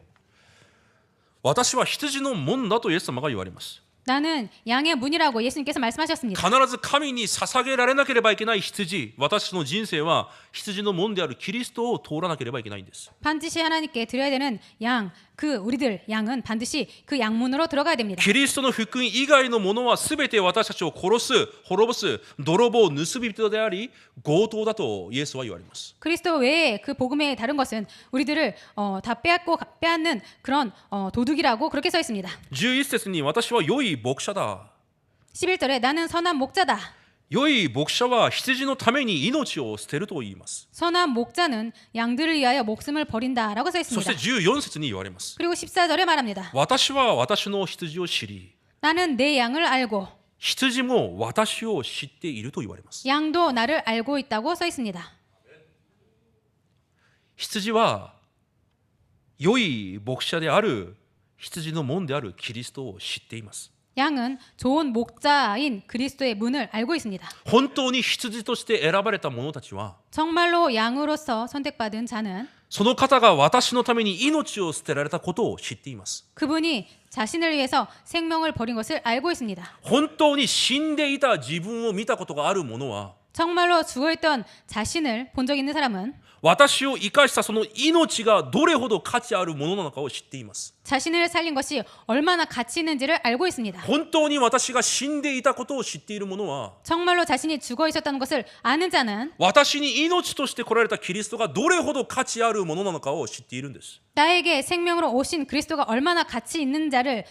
A: 私は羊の門だとイエス様が言われます。
B: 나는 양의 문이라고 예수님께서 말씀하셨습니다.
A: 必ず神に捧げられなければいけない羊、私の人生は羊の門であるキリストを通らなければいけないんです。
B: 반드시 하나님께 드려야 되는 양, 우리들 양은 반드시 그 양문으로 들어가야 됩니다.
A: キリストの福音以外のものはすべて私たちを殺す、滅ぼす、泥棒、盗人であり、強盗だとイエスは言われます。
B: 그리스도 외에 그 복음의 다른 것은 우리들을 다 빼앗는 그런 도둑이라고 그렇게 써 있습니다.
A: 11節に私は良い牧者だ。
B: 11절에 나는 선한 목자다.
A: 良い牧者は羊のために命を捨てると言います。
B: 선한 목자는 양들을 위하여 목숨을 버린다라고 써
A: そして
B: 있습니다.
A: 14節に言われます。
B: 그리고 14절에 말합니다.
A: 私は私の羊を知り、
B: 나는 내 양을 알고
A: 羊も私を知っていると言われます。
B: 양도 나를 알고 있다고 써 있습니다.
A: 羊は良い牧者である羊の門であるキリストを知っています。
B: 양은 좋은 목자인 그리스도의 문을 알고 있습니다.
A: 本当に羊として選ばれた者たちは
B: 정말로 양으로서 선택받은 자는
A: その方が私のために命を捨てられたことを知っています。
B: 그분이 자신을 위해서 생명을 버린 것을 알고 있습니다.
A: 本当に死んでいた自分を見たことがある者は
B: 정말로 죽어있던 자신을 본 적 있는 사람은
A: 私を生かしたその命がどれほど価値あるものなのかを知っています。
B: 자신을 살린 것이 얼마나 가치 있는지를 알고 있습니다.
A: 本当に私が死んでいたことを知っている者は
B: 정말로 자신이 죽어 있었다는 것을 아는 자는
A: 私に命として来られたキリストがどれほど価値あるものなのかを知っているんです。
B: 나에게 생명으로 오신 그리스도가 얼마나 가치 있는지를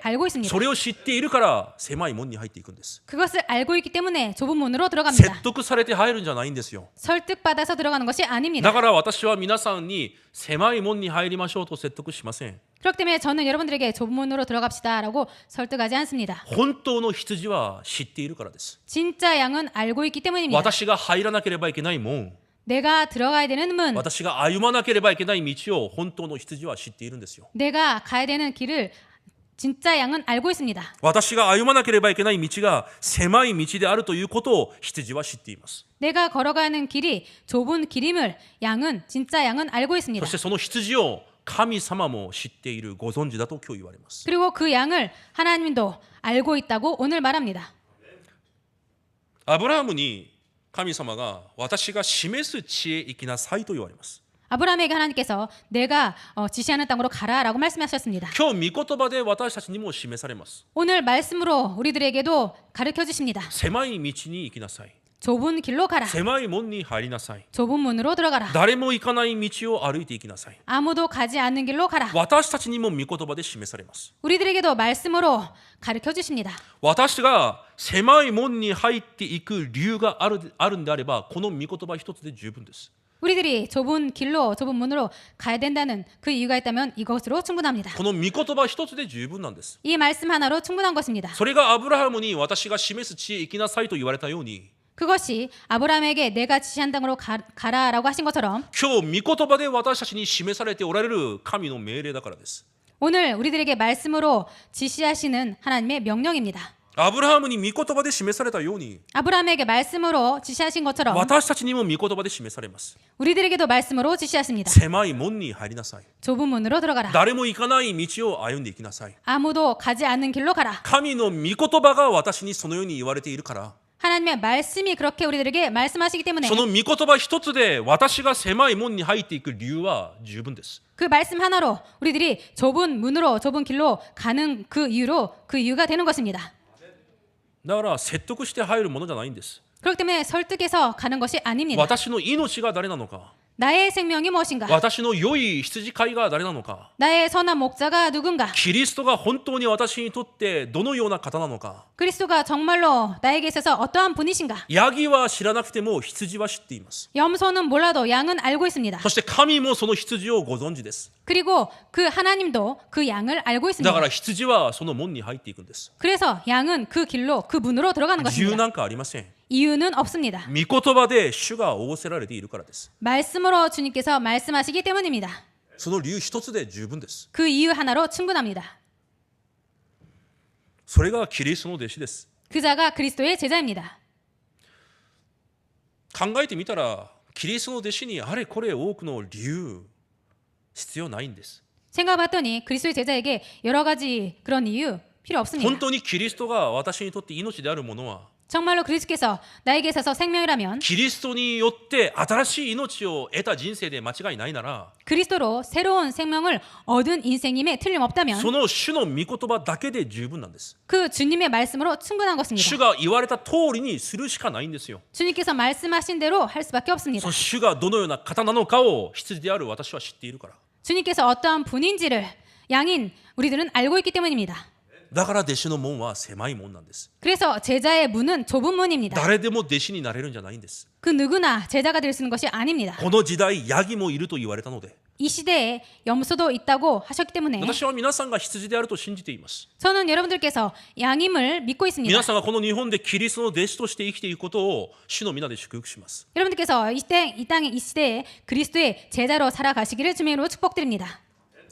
B: 알고 있습니다.
A: それを知っているから狭い門に入っていくんです。
B: 그것을 알고 있기 때문에 좁은 문으로
A: 説
B: 들어갑니다.
A: 得されて入るんじゃないんですよ。
B: 설득받아서 들어가는 것이
A: だ
B: 아닙니다.
A: から私は皆さんに狭い門に入りましょうと説得しません。
B: 그렇기 때문에 저는 여러분들에게 좁은 문으로 들어갑시다라고 설득하지 않습니다.
A: 本当の羊は知っているからです。
B: 진짜 양은 알고 있기 때문입니다.
A: 私が入らなければいけない門、
B: 내가 들어가야 되는 문,
A: 私が歩まなければいけない道を本当の羊は知っているんですよ。
B: 내가 가야 되는 길을 진짜 양은 알고 있습니다.
A: 私が歩まなければいけない道が狭い道であるということを羊は知っています。
B: 내가 걸어가는 길이 좁은 길임을 진짜 양은 알고
A: そ
B: 있습니다.
A: してその羊を神様も知っている、ご存知だと今日言われます。
B: 그리고 그 양을 하나님도 알고 있다고 오늘 말합니다.
A: アブラハムに神様が私が示す地へ行きなさいと言われます。
B: 아브라함에게 하나님께서 내가 지시하는 땅으로 가라라고 말씀하셨습니다.
A: 今日御言葉で私たちにも示されます。
B: 오늘 말씀으로 우리들에게도 가르쳐 주십니다.
A: 狭い道に行きなさい。
B: 좁은 길로 가라.
A: 狭い門に入りなさい。
B: 좁은 문으로 들어가라.
A: 誰も行かない道を歩いて行きなさい。
B: 아무도 가지 않는 길로 가라.
A: 私たちにも御言葉で示されます。
B: 우리들에게도 말씀으로 가르쳐 주십니다.
A: 私が狭い門に入っていく理由があるんであれば、この御言葉一つで十分です。
B: 우리들이 좁은 문으로 가야 된다는 그 이유가 있다면 이것으로 충분합니다.
A: この御言葉一つで十分なんです。
B: 이 말씀 하나로 충분한 것입니다.
A: それがアブラハムに私が示す地へ行きなさいと言われたように、
B: 그것이 아브라함에게 내가 지시한 땅으로 가라라고 하신 것처럼
A: 今日御言葉で私たちに示されておられる神の命令だからです。
B: 오늘 우리들에게 말씀으로 지시하시는 하나님의 명령입니다.
A: アブラハムに御言葉で示されたように、
B: 아브라함에게 말씀으로 지시하신 것처럼
A: 私たちにも御言葉で示されます。
B: 우리들에게도 말씀으로 지시하십니다.
A: 狭い門に入りなさい。
B: 좁은 문으로 들어가라.
A: 誰も行かない道を歩んでいきなさい。
B: 아무도 가지 않는 길로 가라.
A: 神の御言葉が私にそのように言われているから、
B: 하나님의 말씀이 그렇게 우리들에게 말씀하시기 때문에
A: その御言葉一つで私が狭い門に入っていく理由は十分です。
B: 그 말씀 하나로 우리들이 좁은 길로 가는 그 이유가 되는 것입니다.
A: だから説得して入るものじゃないんです。
B: 그렇기 때문에 설득해서 가는 것이 아닙니다.
A: 私の命が誰なのか、
B: 나의 생명이 무엇인가?
A: 私の良い羊飼いが誰なのか、
B: 나의 선한 목자가 누군가?
A: キリストが本当に私にとってどのような方なのか、
B: 그리스도가 정말로 나에게 있어서 어떠한 분이신가?
A: ヤギは知らなくても羊は知っています。
B: 염소는 몰라도 양은 알고 있습니다.
A: そして神もその羊をご存知です。
B: 그리고 그 하나님도 그 양을 알고
A: だ
B: 있습니다.
A: から羊はその門に入っていくんです。
B: 그래서 양은 그 길로 그 문으로 들어가는
A: 理由
B: 것입니다.
A: なんかありません。
B: 이유는 없습니다.
A: 御言葉で主が仰せられているからです。
B: 말씀으로 주님께서 말씀하시기 때문입니다.
A: その理由一つで十分です。
B: 그 이유 하나로 충분합니다.
A: それがキリストの弟子です。
B: 그 자가 그리스도의 제자입니다.
A: 考えてみたらキリストの弟子にあれこれ多くの理由必要ないんです。
B: 생각해봤더니 그리스도의 제자에게 여러 가지 그런 이유 필요 없습니다.
A: 本当にキリストが私にとって命であるものは
B: 정말로 그리스도께서 나에게 있어서 생명이라면
A: キリストによって新しい命を得た人生で間違いないなら
B: 그리스도로 새로운 생명을 얻은 인생임에 틀림없다면
A: その主の御言葉だけで十分なんです。
B: 그 주님의 말씀으로 충분한 것입니다.
A: 主が言われた通りにするしかないんですよ。
B: 주님께서 말씀하신 대로 할 수밖에
A: そ
B: 없습니다.
A: の主がどのような方なのかを羊である私は知っているから。
B: 주님께서 어떠한 분인지를 양인 우리들은 알고 있기 때문입니다.
A: だから弟子の門は狭い門なんです。
B: 그래서 제자의 문은 좁은 문입니다.
A: 誰でも弟子になれるんじゃないんです。
B: 그 누구나 제자가 될 수 있는 것이 아닙니다.
A: この時代ヤギもいると言われたので
B: 이 시대에 염소도 있다고 하셨기 때문에
A: 私は皆さんが羊であると信じています。
B: 저는 여러분들께서 양임을 믿고 있습니다.
A: 皆さんがこの日本でキリストの弟子として生きていくことを主の皆で祝福します。
B: 여러분들께서 이 땅의 이 시대에 그리스도의 제자로 살아가시기를 주님의 이름으로 축복드립니다.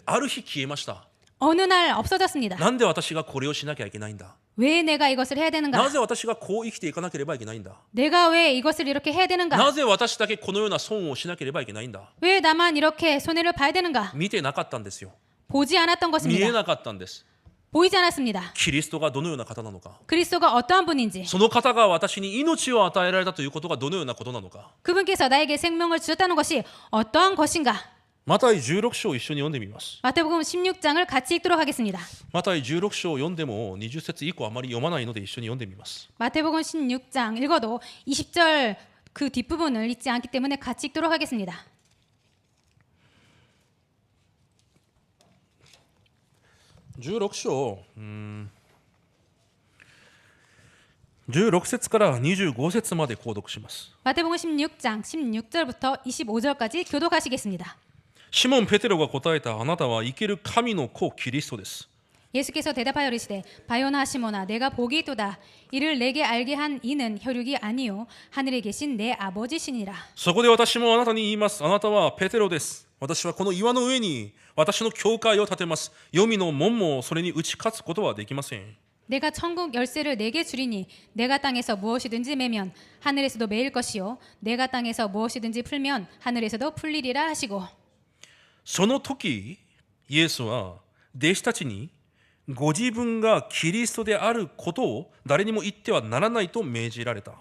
A: ある日消えました。
B: 어느 날 없어졌습니다.
A: なんで私がこれをしなきゃいけないんだ。
B: 왜 내가 이것을 해야
A: な
B: 되는가?
A: ぜ私がこう生きていかなければいけないんだ。
B: 내가 왜 이것을 이렇게 해야 되는가?
A: なぜ私だけこのような損をしなければいけないんだ。
B: 왜 나만 이렇게 손해를 봐야 되는가?
A: 見てなかったんですよ。
B: 보지 않았던
A: 見え
B: 것입니다.
A: なかったんです。
B: 보이지 않았습니다.
A: キリストがどのような方なのか、
B: 그리스도가 어떠한 분인지,
A: その方が私に命を与えられたということがどのようなことなのか。
B: 그분께서 나에게 생명을 주셨다는 것이 어떠한 것인가?
A: マタイ16章を一緒に読んでみます。
B: 마태복음 16장을 같이 읽도록 하겠습니다.
A: マタイ16章を読んでも20節以降あまり読まないので一緒に読んでみます。
B: 마태복음 16장 읽어도 20절 그 뒷부분을 읽지 않기 때문에 같이 읽도록 하겠습니다.
A: 16章、16節から25節まで購読します。
B: 마태복음 16장 16절부터 25절까지 교독하시겠습니다.
A: シモン・ペテロが答えた。あなたは生ける神の子キリストです。
B: 예수께서 대답하여 이르시되 바요나 시모나 내가 복이 있도다. 이를 내게 알게 한 이는 혈육이 아니요 하늘에 계신 내 아버지시니라.
A: そこで私もあなたに言います。あなたはペテロです。私はこの岩の上に私の教会を建てます。黄泉の門もそれに打ち勝つことはできません。
B: 내가 천국 열쇠를 내게 주리니 내가 땅에서 무엇이든지 매면 하늘에서도 매일 것이요 내가 땅에서 무엇이든지 풀면 하늘에서도 풀리리라 하시고
A: その時イエスは弟子たちにご自分がキリストであることを誰にも言ってはならないと命じられた。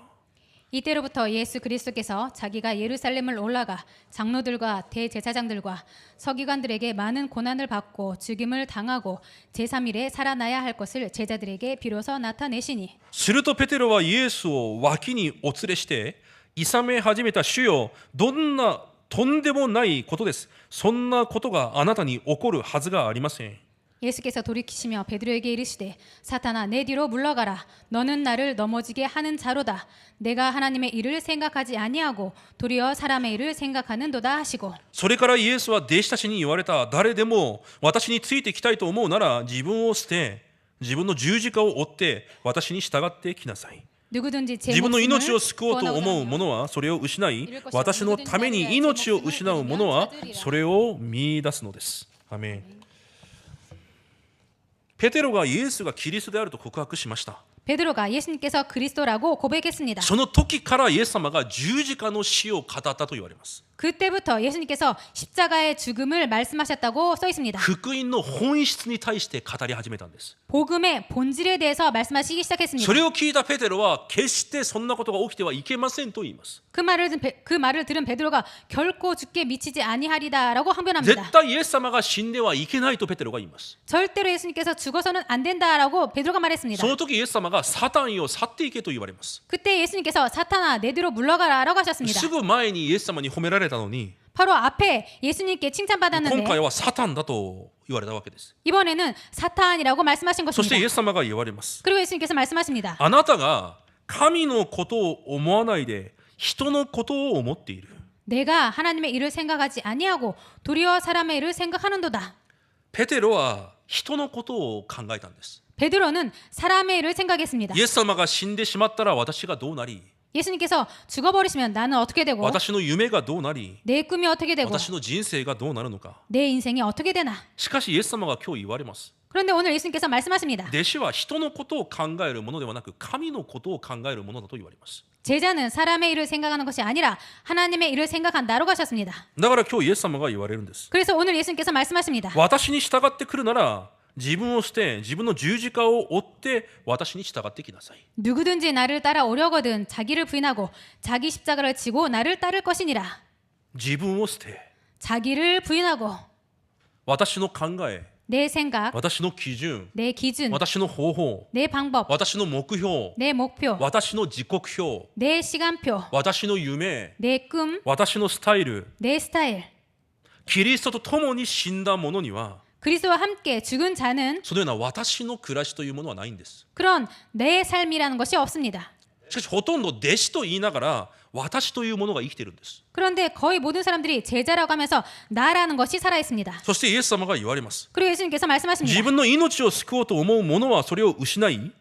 B: 이때로부터 예수 그리스도께서 자기가 예루살렘을 올라가 장로들과 대제사장들과 서기관들에게 많은 고난을 받고 죽임을 당하고 제3일에 살아나야 할 것을 제자들에게 비로소 나타내시니
A: するとペテロはイエスを脇にお連れして諌め始めた。主よ、どんなとんでもないことです。そんなことがあなたに起こるはずがありません。
B: 예수께서 돌이키시며 베드로에게 이르시되 사탄아 내 뒤로 물러가라. 너는 나를 넘어지게 하는 자로다. 내가 하나님의 일을 생각하지 아니하고 도리어 사람의 일을 생각하는도다 하시고
A: それからイエスは弟子たちに言われた。誰でも私についてきたいと思うなら自分を捨て自分の十字架を追って私に従ってきなさい。
B: 누구든지 제
A: 自分の命を
B: 목숨을
A: 救おうと思う
B: 구원하고자
A: 者はそれを失い、私のために命を失う者はそれを見出すのです。アメン。ペテロがイエスがキリストであると告白しました。
B: 베드로가 예수님께서 그리스도라고 고백했습니다.
A: その時からイエス様が十字架の死を語ったと言われます。
B: 그때부터 예수님께서 십자가의 죽음을 말씀하셨다고 써 있습니다.
A: 福音の本質に対して語り始めたんです。
B: 복음의 본질에 대해서 말씀하시기 시작했습니다.
A: それを聞いたペテロは決してそんなことが起きてはいけませんと言います。
B: 그 말을 들은 베드로가 결코 죽게 미치지 아니하리다라고 항변합니다.
A: 絶対イエス様が死んではいけないとペテロが言います。
B: 절대로 예수님께서 죽어서는 안 된다라고 베드로가 말했습니다.
A: その時イエス様がサタンよ去っていけと言われます。
B: 그때 예수님께서 사탄아 내 뒤로 물러가라라고 하셨습니다.
A: すぐ前にイエス様に褒められたのに
B: 바로 앞에 예수님께
A: 今
B: 칭찬받았는데
A: 回はサタンだと言われたわけです。
B: 이번에는 사탄이라고 말씀하신
A: そしてイ
B: 것입니다.
A: エス様が言われます。
B: 그리고 예수님께서 말씀하십니다.
A: あなたが神のことを思わないで人のことを思っている。
B: 내가 하나님의 일을 생각하지 아니하고 도리어 사람의 일을 생각하는도다.
A: ペテロは人のことを考えたんです。
B: 베드로는 사람의 일을 생각했습니다.
A: イエス様が死んでしまったら私がどうなり、
B: 예수님께서 죽어버리시면 나는 어떻게 되고
A: 私の夢がどうなり、
B: 내 꿈이 어떻게 되고
A: 私の人生がどうなるのか。
B: 내 인생이 어떻게 되나.
A: しかしイエス様が今日言われます。
B: 그런데 오늘 예수님께서 말씀하십니다.
A: 弟子は人のことを考えるものではなく神のことを考えるものだと言われます。
B: 제자는 사람의 일을 생각하는 것이 아니라 하나님의 일을 생각한다라고 하셨습니다.
A: だから今日イエス様が言われるんです。
B: 그래서 오늘 예수님께서 말씀하십니다.
A: 私に従ってくるなら自分を捨て自分の十字架を追って私に従ってきなさい。
B: 누구든지 나를 따라오려거든 자기를 부인하고 자기 십자가를 지고 나를 따를 것이니라.
A: 自分を捨て
B: 자기를 부인하고
A: 私の考え
B: 내 생각,
A: 私の基準
B: 내 기준,
A: 私の方法
B: 내 방법,
A: 私の目標
B: 내 목표,
A: 私の時刻表
B: 내 시간표,
A: 私の夢
B: 내 꿈,
A: 私のスタイル
B: 내 스타일.
A: キリストと共に死んだ者には
B: 그리스도와 함께 죽은 자는
A: そのような私の暮らしというものはないんです。
B: 그런 내 삶이라는 것이 없습니다.
A: しかしほとんど弟子と言いながら私というものが生きているんです。
B: 그런데 거의 모든 사람들이 제자라고 하면서 나라는 것이 살아 있습니다.
A: そしてイエス様が言われます。
B: 그리고 예수님께서 말씀하십니다.
A: 自分の命を救おうと思う者はそれを失い、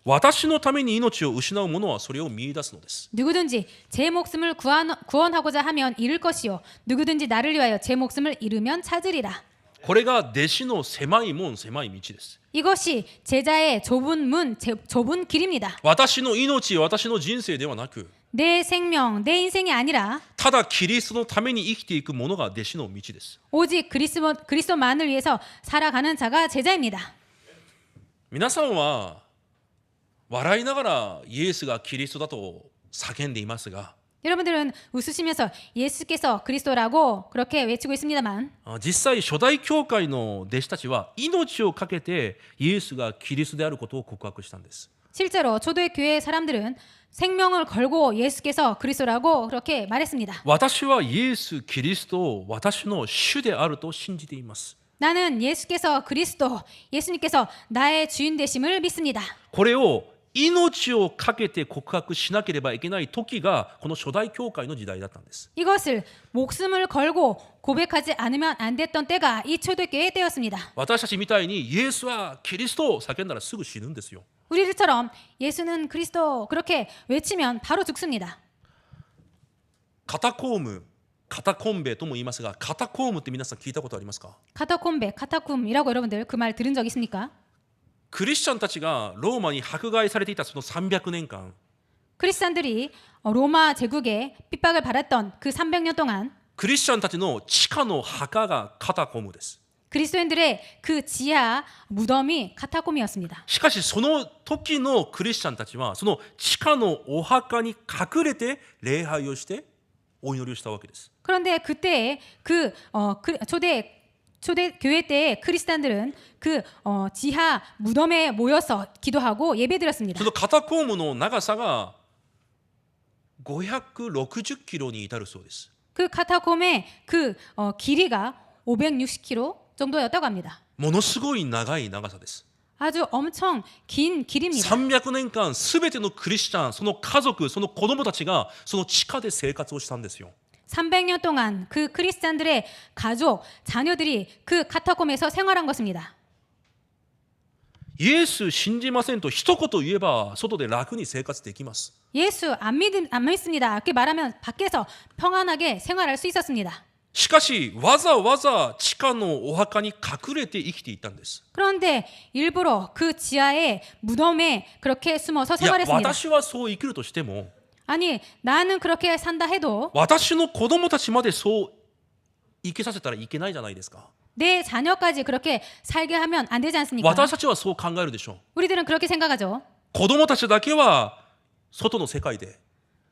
A: 私のために命を失う者はそれを見出すのです。
B: 누구든지 제 목숨을 구원하고자 하면 잃을 것이요 누구든지 나를 위하여 제 목숨을 잃으면 찾으리라.
A: これが弟子の狭い門、狭い道です。
B: 이것이 제자의 좁은 문, 좁은 길입니다.
A: 私の命、私の人生ではなく、
B: 내 생명, 내 인생이 아니라
A: ただキリストのために生きていくものが弟子の道です。
B: 오직 그리스도만을 위해서 살아가는 자가 제자입니다.
A: 皆さんは笑いながらイエスがキリストだと叫んでいますが、
B: 여러분들은 웃으시면서 예수께서 그리스도라고 그렇게 외치고 있습니다만
A: 実際初代教会の弟子たちは命を懸けてイエスがキリストであることを告白したんです。
B: 실제로 초대 교회 사람들은 생명을 걸고 예수께서 그리스도라고 그렇게 말했습니다.
A: 私はイエス・キリストを私の主であると信じています。
B: 나는 예수께서 그리스도, 예수님께서 나의 주인 되심을 믿습니다.
A: これを命を懸けて告白しなければいけない時がこの初代教会の時代だったんです。
B: 이것을 목숨을 걸고 고백하지 않으면 안 됐던 때가 이 초대교회 때였습니다.
A: 私たちみたいにイエスはキリストを叫んだらすぐ死ぬんですよ。
B: 우리들처럼 예수는 그리스도 그렇게 외치면 바로 죽습니다.
A: カタコーム、カタコンベとも言いますが、カタコームって皆さん聞いたことありますか？
B: 카타콤베, 카타쿰이라고 여러분들 그 말 들은 적 있습니까?
A: クリスチャンたちがローマに迫害されていたその300年間、
B: 크리스찬들이 로마 제국에 핍박을 받았던 그 300년 동안
A: クリスチャンたちの地下の墓がカタコムです。
B: 그리스도인들의 그 지하 무덤이 카타콤이었습니다.
A: しかしその時のクリスチャンたちはその地下のお墓に隠れて礼拝をしてお祈りをしたわけです。
B: 그런데 그때에 초대 교회 때의 크리스찬들은 그 지하 무덤에 모여서 기도하고 예배드렸습니다.
A: そのカタコームの長さが560キロに至るそうです。
B: 그 카타콤의 그 길이가 560km 정도였다고 합니다.
A: ものすごい長い長さです。
B: 아주 엄청 긴 길입니다.
A: 300年間すべてのクリスチャン、その家族、その子供たちがその地下で生活をしたんですよ。
B: 300년 동안 그 크리스찬들의 가족, 자녀들이 그 카타콤에서 생활한 것입니다.
A: イエス信じませんと一言言えば外で楽に生活できます。
B: 예수 안 믿습니다. 이렇게 말하면 밖에서 평안하게 생활할 수 있었습니다.
A: しかしわざわざ地下のお墓に隠れて生きていたんです。
B: 그런데 일부러 그 지하의 무덤에 그렇게 숨어서
A: いや、
B: 생활했습니다.
A: 私はそう生きるとしても
B: 아니, 나는 그렇게 산다 해도
A: 私の子供たちまでそう生きさせたらいけないじゃないですか。
B: 내 자녀까지 그렇게 살게 하면 안 되지 않습니까?
A: 私たちはそう考えるでしょう。
B: 우리들은 그렇게 생각하죠.
A: 子供たちだけは外の世界で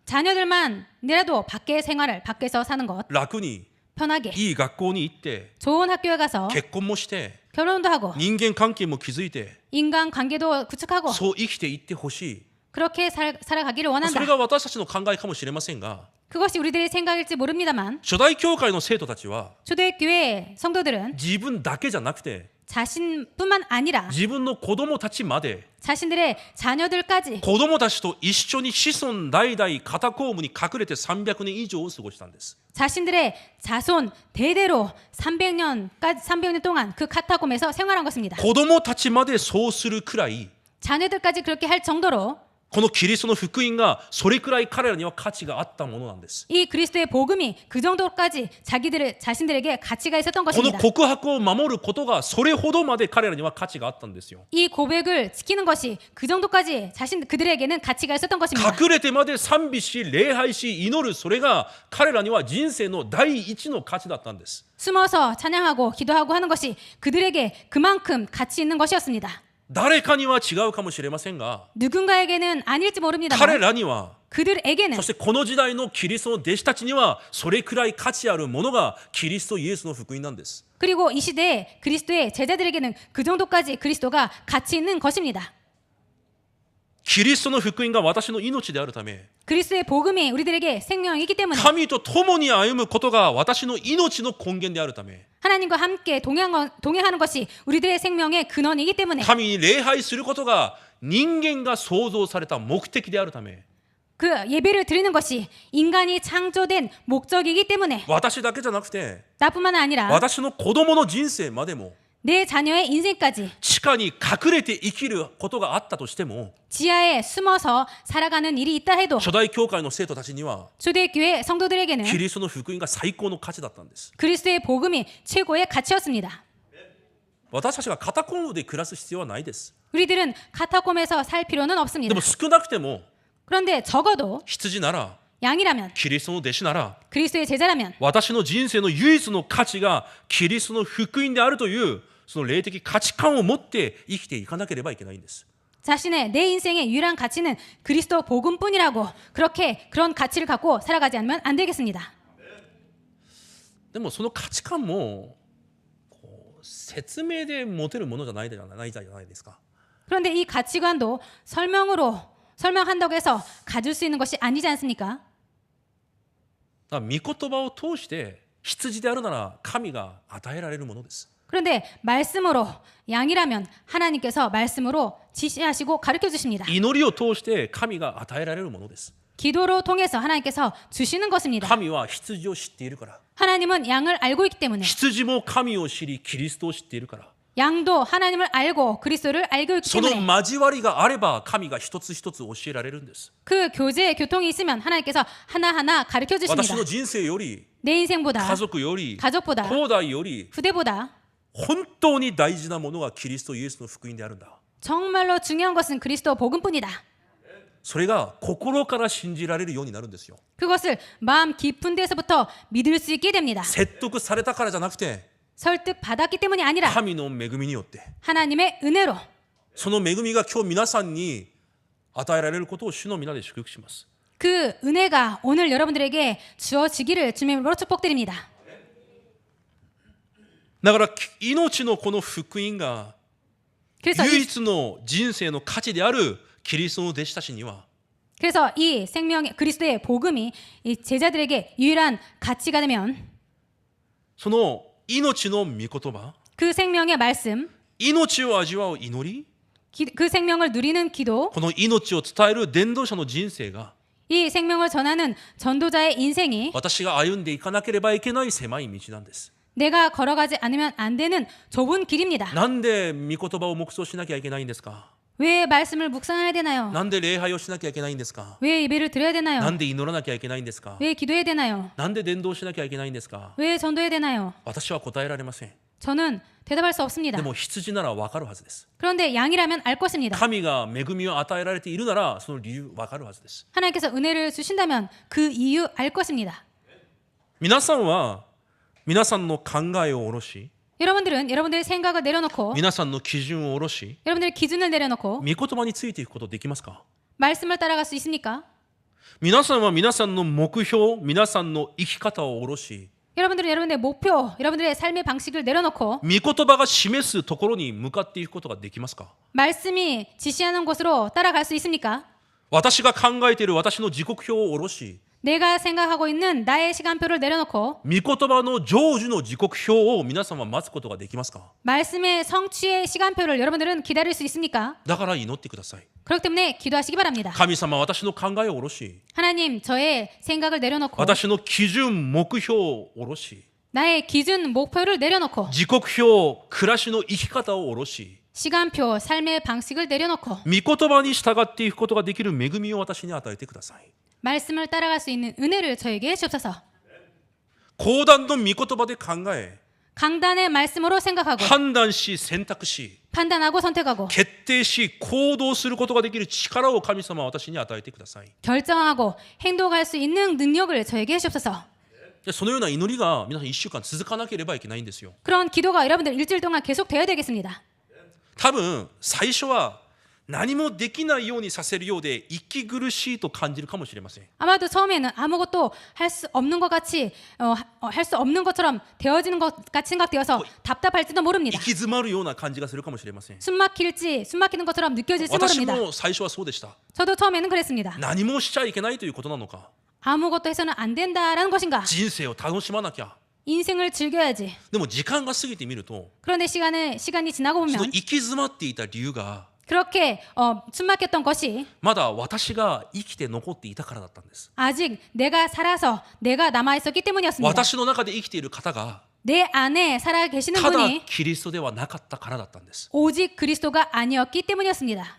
B: 자녀들만이라도 밖의 생활을 밖에서 사는 것
A: 楽に
B: 편하게
A: いい学校に行って
B: 좋은 학교에 가서
A: 結婚もして
B: 결혼도 하고
A: 人間関係も築いて
B: 인간 관계도 구축하고
A: そう生きていってほしい。
B: 그렇게 살아가기를
A: そ
B: 원한다.
A: れが私たちの考えかもしれませんが、
B: 그것이 우리들의 생각일지 모릅니다만
A: 初代教会の生徒たちは
B: 초대교회 성도들은
A: 自分だけじゃなくて
B: 자신뿐만 아니라
A: 自分の子供たちまで
B: 자신들의 자녀들까지
A: 子供たちと一緒に子孫代々カタコームに隠れて300年以上を過ごしたんです。
B: 자신들의 자손 대대로 300년 동안 그 카타콤에서 생활한 것입니다.
A: 子供たちまでそうするくらい
B: 자녀들까지 그렇게 할 정도로
A: このキリストの福音がそれくらい彼らには価値があったものなんです。
B: 이 그리스도의 복음이 그 정도까지 자신들에게 가치가 있었던
A: この
B: 것입니다.
A: 告白を守ることがそれほどまで彼らには価値があったんですよ。
B: 이 고백을 지키는 것이 그 정도까지 그들에게는 가치가 있었던 것입니다.
A: 隠れてまで賛美し礼拝し祈る、それが彼らには人生の第一の価値だったんです。
B: 숨어서 찬양하고 기도하고 하는 것이 그들에게 그만큼 가치 있는 것이었습니다.
A: 誰かには違うかもしれませんが、
B: 누군가에게는 아닐지
A: 彼
B: 모릅니다만
A: らには
B: 그들에게는
A: そしてこの時代のキリストの弟子たちにはそれくらい価値あるものがキリストイエスの福音なんです。
B: 그리고 이 시대에 그리스도의 제자들에게는 그 정도까지 그리스도가 가치 있는 것입니다.
A: キリストの福音が私の命であるため、
B: 그리스도의 복음이 우리들에게 생명이기 때문에
A: 神と共に歩むことが私の命の根源であるため、
B: 하나님과 함께 동행하는 것이 우리들의 생명의 근원이기 때문에
A: 神に礼拝することが人間が創造された目的であるため、
B: 그 예배를 드리는 것이 인간이 창조된 목적이기 때문에
A: 私だけじゃなくて
B: 나뿐만 아니라
A: 私の子供の人生までも
B: 내 자녀의 인생까지
A: 地下に隠れて生きることがあったとしても、
B: 지하에 숨어서 살아가는 일이 있다 해도
A: 初代教会の生徒たちには
B: 초대교회 성도들에게는
A: キリストの福音が最高の価値だったんです。
B: 그리스도의 복음이 최고의 가치였습니다.
A: 私たちがカタコンで暮らす必要はないです。
B: 우리들은 카타콤에서 살 필요는
A: で
B: 없습니다.
A: も少なくても
B: 그런데 적어도
A: 羊なら
B: 양이라면
A: キリストの弟子なら
B: 그리스도의 제자라면
A: 私の人生の唯一の価値がキリストの福音であるというその霊的価値観を持って生きていかなければいけないんです。
B: 자신의 내 인생의 유일한 가치는 그리스도 복음뿐이라고 그런 가치를 갖고 살아가지 않으면 안 되겠습니다.
A: でもその価値観も説明で持てるものじゃないじゃないですか。
B: 그런데 이 가치관도 설명한다고 해서 가질 수 있는 것이 아니지 않습니까?
A: だから御言葉を通して羊であるなら神が与えられるものです。
B: 그런데 말씀으로 양이라면 하나님께서 말씀으로 지시하시고 가르쳐 주십니다.
A: 祈りを通して神が与えられるものです。
B: 기도로 통해서 하나님께서 주시는 것입니다.
A: 神は羊を知っているから。
B: 하나님은 양을 알고 있기 때문에
A: 羊も神を知りキリストを知っているから。
B: 양도 하나님을 알고 그리스도를 알고 있기
A: その
B: 때문에
A: 交わりがあれば神が一つ一つ教えられるんです。
B: 그 교통이 있으면 하나님께서 하나하나 가르쳐 주십니다.
A: 私の人生より
B: 내 인생보다
A: 家族より
B: 가족보다
A: 兄弟より
B: 후대보다
A: 本当に大事なものがキリストイエスの福音であるんだ。
B: 정말로 중요한 것은 그리스도 복음뿐이다.
A: それが心から信じられるようになるんですよ。
B: 그것을 마음 깊은 데서부터 믿을 수 있게 됩니다.
A: 説得されたからじゃなくて
B: 설득받았기 때문이 아니라
A: 神の恵みによって
B: 하나님의 은혜로
A: その恵みが今日皆さんに与えられることを主の皆で祝福します。
B: 그 은혜가 오늘 여러분들에게 주어지기를 주님으로 축복드립니다.
A: だから命のこの福音が
B: 그래서
A: 唯
B: 이,
A: 一の人生の価値であるキリストの弟子たちには
B: 그래서 이 생명의 그리스도의 복음이 이 제자들에게 유일한 가치가 되면
A: その命の御言葉
B: 그 생명의 말씀,
A: 命を味わう祈り
B: 그 생명을 누리는 기도,
A: この命を伝える伝道者の人生が
B: 이 생명을 전하는 전도자의 인생이
A: 私が歩んでいかなければいけない狭い道なんです。
B: 내가 걸어가지 않으면 안 되는 좁은 길입니다.
A: なんで御言葉を黙想しなきゃいけないんですか。
B: 왜 말씀을 묵상해야 되나요?
A: なんで礼拝をしなきゃいけないんですか。
B: 왜 예배를 드려야
A: な
B: 되나요?
A: んで祈らなきゃいけないんですか。
B: 왜 기도해야 되나요?
A: なんで伝道しなきゃいけないんですか。
B: 왜 전도해야 되나요?
A: 私は答えられません。
B: 저는 대답할 수 없습니다.
A: でも羊なら分かるはずです。
B: 그런데 양이라면 알 것입니다.
A: 神が恵みを与えられているならその理由分かるはずです。
B: 하나님께서 은혜를 주신다면 그 이유 알 것입니다.
A: 皆さんは皆さんの考えを下ろし、
B: 여러분들은 여러분들의 생각을 내려놓고
A: 皆さんの基準を下ろし、
B: 여러분들의 기준을 내려놓고
A: 御言葉についていくことできますか？
B: 말씀을 따라갈 수 있습니까?
A: 皆さんは皆さんの目標、皆さんの生き方を下ろし、
B: 여러분들은 여러분들의 목표, 여러분들의 삶의 방식을 내려놓고
A: 御言葉が示すところに向かっていくことができますか？
B: 말씀이 지시하는 곳으로 따라갈 수 있습니까?
A: 私が考えている私の時刻表を下ろし、
B: 내가 생각하고 있는 나의 시간표를 내려놓고
A: 御言葉の成就の時刻表を皆さんは待つことができますか？
B: 말씀의 성취의 시간표를 여러분들은 기다릴 수 있습니까?
A: だから祈ってください。
B: 그렇기 때문에 기도하시기 바랍니다.
A: 神様、私の考えを下ろし、
B: 하나님, 저의 생각을 내려놓고
A: 私の基準、目標を下ろし、
B: 나의 기준, 목표를 내려놓고
A: 時刻表、暮らしの生き方を下ろし、
B: 시간표, 삶의 방식을 내려놓고
A: 御言葉に従っていくことができる恵みを私に与えてください。
B: 말씀을 따라갈 수 있는 은혜를 저에게 주옵소서.
A: 講談の御言葉で考え、
B: 강단의 말씀으로 생각하고
A: 判断し、選択し、
B: 판단하고 선택하고
A: 決定し、行動することができる力を神様は私に与えてください。
B: 결정하고 행동할 수 있는 능력을 저에게 주옵소서.
A: でそのような祈りが皆さん1週間続かなければいけないんですよ。
B: 그런 기도가 여러분들 일주일 동안 계속돼야 되겠습니다.
A: 多分最初は何もできないようにさせるようで息苦しいと感じるかもしれません。
B: 아마도 처음에는 아무것도 할 수 없는 것 같이 할 수 없는 것처럼 되어지는 것 같이 생각되어서 답답할지도 모릅니다.
A: 息詰まるような感じがするかもしれません。
B: 숨 막히는 것처럼 느껴질지
A: 私
B: 모릅니다.
A: も最初はそうでした。
B: 저도 처음에는 그랬습니다.
A: 何もしちゃいけないということなのか、
B: 아무것도 해서는 안 된다라는 것인가?
A: 人生を楽しまなきゃ。
B: 인생을 즐겨야지.
A: でも時間が過ぎてみると、
B: 그런데 시간이 지나고
A: その
B: 보면
A: 行き詰まっていた理由が
B: 그렇게 숨 막혔던 것이
A: まだ私が生きて残っていたからだったんです。
B: 아직 내가 살아서 내가 남아 있었기 때문이었습니다.
A: 私の中で生きている方が
B: 내 안에 살아 계시는
A: ただ
B: 분이
A: キリストではなかったからだったんです。
B: 오직 그리스도가 아니었기 때문이었습니다.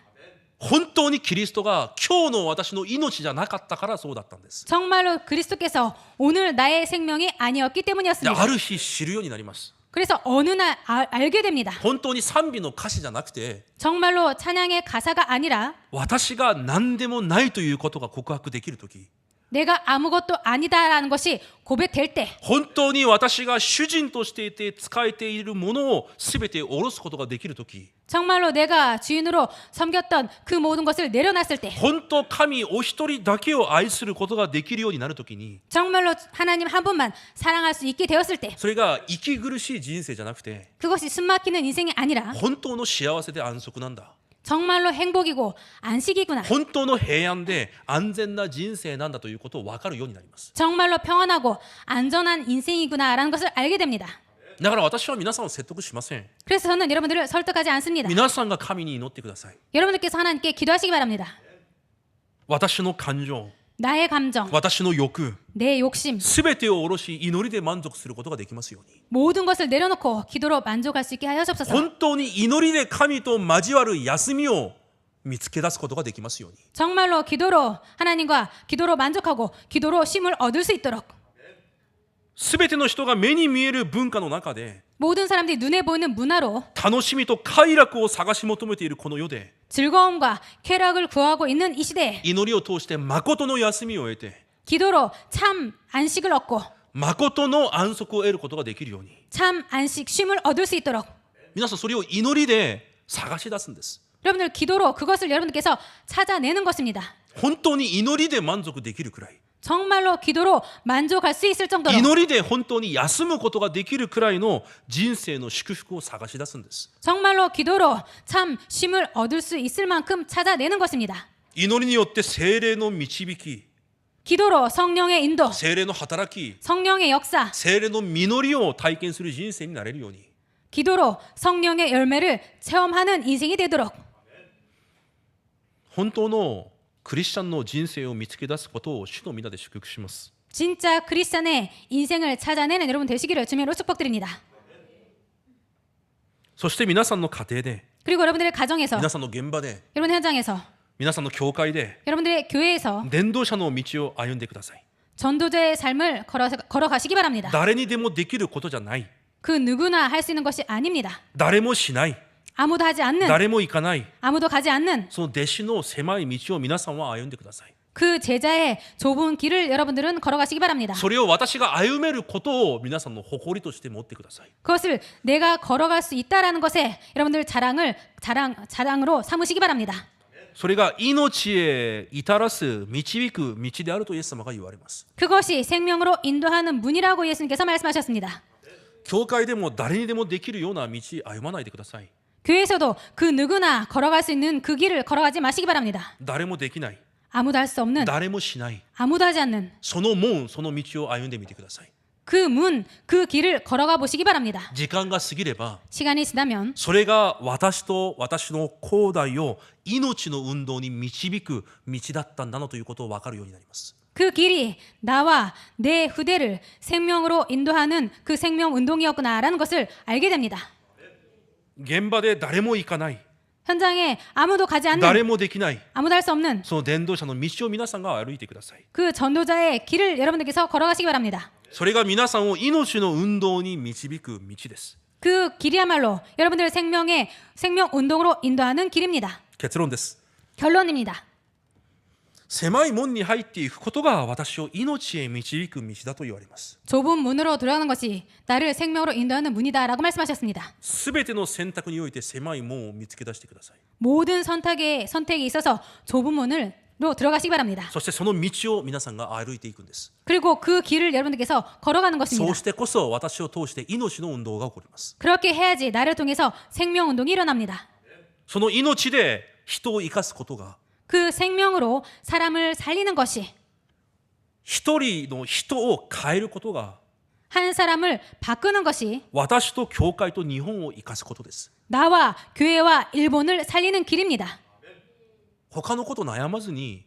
A: 本当にキリストが今日の私の命じゃなかったからそうだったんです。
B: 정말로 그리스도께서 오늘 나의 생명이 아니었기
A: で
B: 때문이었습니다.
A: ある日知るようになります。
B: 그래서 어느 날 알게 됩니다.
A: 本当に賛美の歌詞じゃなくて、
B: 정말로 찬양의 가사가 아니라
A: 私が何でもないということが告白できるとき、
B: 내가 아무것도 아니다라는 것이 고백될 때
A: 本当に私が主人としていて使えているものを全て下ろすことができるとき、
B: 정말로 내가 주인으로 섬겼던 그 모든 것을 내려놨을 때
A: 本当神お一人だけを愛することができるようになるときに、
B: 정말로 하나님 한 분만 사랑할 수 있게 되었을 때
A: それが息苦しい人生じゃなくて
B: 그것이 숨막히는 인생이 아니라
A: 本当の幸せで安息なんだ、
B: 정말로 행복이고 안식이구나.
A: 本当の平安で安全な人生なんだということを分かるようになります。
B: 정말로 평안하고 안전한 인생이구나라는 것을 알게 됩니다.
A: だから私は皆さんを説得しません。
B: 그래서 저는 여러분들을 설득하지 않습니다.
A: 皆さんが神に祈ってください。
B: 여러분들께서 하나님께 기도하시기 바랍니다.
A: 私の感情、
B: 나의 감정,
A: 私の欲、
B: 내 욕심,
A: すべてを下ろし祈りで満足することができますように。
B: 모든 것을 내려놓고 기도로 만족할 수 있게 하여 주옵소서.
A: 本当に祈りで神と交わる休みを見つけ出すことができますように。
B: 정말로 기도로 하나님과 기도로 만족하고 기도로 쉼을 얻을 수 있도록
A: すべての人が目に見える文化の中で
B: 모든 사람들이 눈에 보이는 문화로
A: 楽しみと快楽を探し求めているこの世で
B: 즐거움과 쾌락을 구하고 있는 이 시대에
A: 祈りを通して誠の休みを得て
B: 기도로 참 안식을 얻고
A: 誠の安息を得ることができるように、
B: 참 안식, 쉼을 얻을 수 있도록
A: 皆さんそれを祈りで探し出すんです。
B: 여러분들 기도로 그것을 여러분들께서 찾아내는 것입니다.
A: 本当に祈りで満足できるくらい、
B: 정말로 기도로 만족할 수 있을 정도로
A: 祈りで本当に休むことができるくらいの人生の祝福を探し出すんです。
B: 정말로 기도로 참 쉼을 얻을 수 있을 만큼 찾아내는 것입니다.
A: 祈りによって聖霊の導き、
B: 기도로 성령의 인도,
A: 聖霊の働き、
B: 성령의 역사,
A: 聖霊の実りを体験する人生になれるように、
B: 기도로 성령의 열매를 체험하는 인생이 되도록
A: 本当のクリスチャンの人生を見つけ出すことを主の皆で祝福します。
B: 진짜 크리스찬의 인생을 찾아내는 여러분 되시기를 주님으로 축복드립니다.
A: そして皆さんの家庭で、
B: 그리고 여러분들의 가정에서,
A: 皆さんの現場で、
B: 여러분 현장에서,
A: 皆さんの教会で
B: 여러분들의 교회에서
A: 伝道者の道を歩んでください。
B: 전도자의 삶을 걸어가시기 바랍니다.
A: 誰にでもできることじゃない。
B: 그 누구나 할 수 있는 것이 아닙니다.
A: 誰もしない、
B: 아무도 하지 않는,
A: 誰も行かない、
B: 아무도 가지 않는
A: その弟子の狭い道を皆さんは歩んでください。
B: 그 제자의 좁은 길을 여러분들은 걸어가시기 바랍니다.
A: それを私が歩めることを皆さんの誇りとして持ってください。
B: 그것을 내가 걸어갈 수 있다라는 것에 여러분들 자랑으로 삼으시기 바랍니다.
A: それが命へ至らす導く道であるとイエス様が言われます。
B: 그것이 생명으로 인도하는 문이라고 예수님께서 말씀하셨습니다.
A: 教会でも誰にでもできるような道歩まないでください。
B: 교회에서도 그 누구나 걸어갈 수 있는 그 길을 걸어가지 마시기 바랍니다.
A: 誰もできない、
B: 아무도 할 수 없는,
A: 誰もしない、
B: 아무도 하지 않는
A: その門、その道を歩んでみてください。
B: 그 문, 그 길을 걸어가 보시기 바랍니다.
A: 時間が過ぎれば
B: 시간이 지나면
A: それが私と私の後代を命の運動に導く道だったんだなということを分かるようになります。
B: 그 길이 나와 내 후대를 생명으로 인도하는 그 생명 운동이었구나라는 것을 알게 됩니다.
A: 現場で誰も行かない、
B: 현장에 아무도 가지 않는,
A: 誰もできない、
B: 아무도 할 수 없는
A: その伝道者の道を皆さんが歩いてください。
B: 그 전도자의 길을 여러분들께서 걸어가시기 바랍니다.
A: それが皆さんを命の運動に導く道です。
B: 그 길이야말로 여러분들의 생명 운동으로 인도하는 길입니다.
A: 結論です。
B: 결론입니다.
A: 狭い門に入っていくことが私を命へ導く道だと言われます。
B: 좁은 문으로 들어가는 것이 나를 생명으로 인도하는 문이다라고 말씀하셨습니다.
A: すべての選択において狭い門を見つけ出してください。
B: 모든 선택에 있어서 좁은 문으로 들어가시기 바랍니다.
A: そしてその道を皆さんが歩いていくんです。
B: 그리고 그 길을 여러분들께서 걸어가는
A: そ
B: 것입니다.
A: うしてこそ私を通して命の運動が起こります。
B: 그렇게 해야지 나를 통해서 생명 운동이 일어납니다.
A: その命で人を生かすことが
B: 그 생명으로 사람을 살리는 것이
A: 一人の人を変えることが
B: 한 사람을 바꾸는 것이
A: 私と教会と日本を生かすことです。
B: 나와 교회와 일본을 살리는 길입니다.
A: 他のこと悩まずに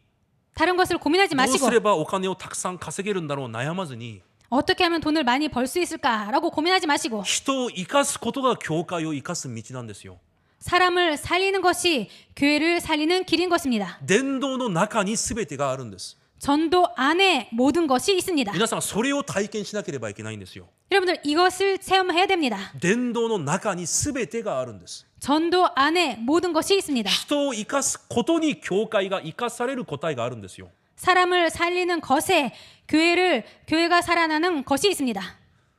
B: 다른 것을 고민하지
A: どう
B: 마시고
A: すればお金をたくさん稼げるんだろう悩まずに
B: 어떻게 하면 돈을 많이 벌 수 있을까라고 고민하지 마시고
A: 人を生かすことが教会を生かす道なんですよ。
B: 사람을 살리는 것이 교회를 살리는 길인 것입니다.
A: 伝道の中に全てがあるんです。
B: 전도 안에 모든 것이 있습니다.
A: 皆さんそれを体験しなければいけないんですよ。
B: 여러분들 이것을 체험해야 됩니다.
A: 伝道の中に全てがあるんです。
B: 전도 안에 모든 것이 있습니다.
A: 人を生かすことに教会が生かされる答えがあるんですよ。
B: 사람을 살리는 것에 교회가 살아나는 것이 있습니다.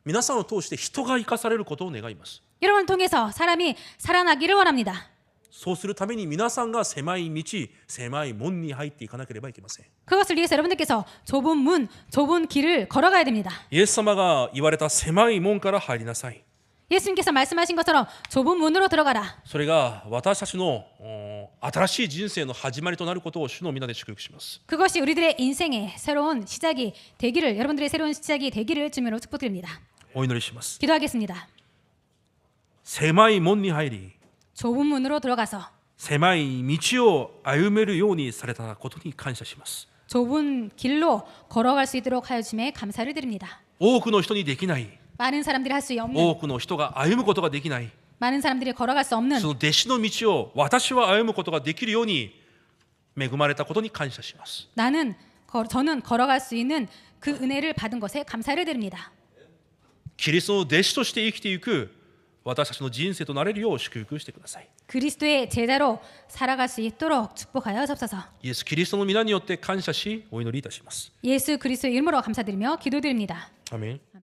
A: 皆さんを通して人が生かされることを願います。
B: 여러분을 통해서 사람이 살아나기를 원합니다.
A: そうするために皆さんが狭い道、狭い門に入っていかなければいけません。
B: 그것을 위해서 여러분들께서 좁은 문, 좁은 길을 걸어가야 됩니다.
A: イエス様が言われた狭い門から入りなさい。
B: 예수님께서 말씀하신 것처럼 좁은 문으로 들어가라.
A: それが私たちの新しい人生の始まりとなることを主の皆で祝福します。
B: 그것이 우리들의 인생의 새로운 시작이 되기를, 여러분들의 새로운 시작이 되기를 주님으로 축복드립니다.
A: お祈りします。
B: 기도하겠습니다.
A: 狭い門に入り、
B: 좁은 문으로 들어가서
A: 狭い道を歩めるようにされたことに感謝します。
B: 좁은 길로 걸어갈 수 있도록 하여 주심에 감사를 드립니다.
A: 多くの人にできない、
B: 많은 사람들이 할 수 없는,
A: 多くの人が歩むことができない、
B: 많은 사람들이 걸어갈 수 없는
A: その弟子の道を私は歩むことができるように恵まれたことに感謝します。
B: 저는 걸어갈 수 있는 그 은혜를 받은 것에 감사를 드립니다.
A: キリストの弟子として生きていく私たちの人生となれるよう祝福してください。
B: 그리스도의 제자로 살아갈 수 있도록 축복하여 주옵소서.
A: イエス・キリストの皆によって感謝しお祈りいたします。
B: 예수 그리스도의 이름으로 감사드리며 기도드립니다.
A: アメン。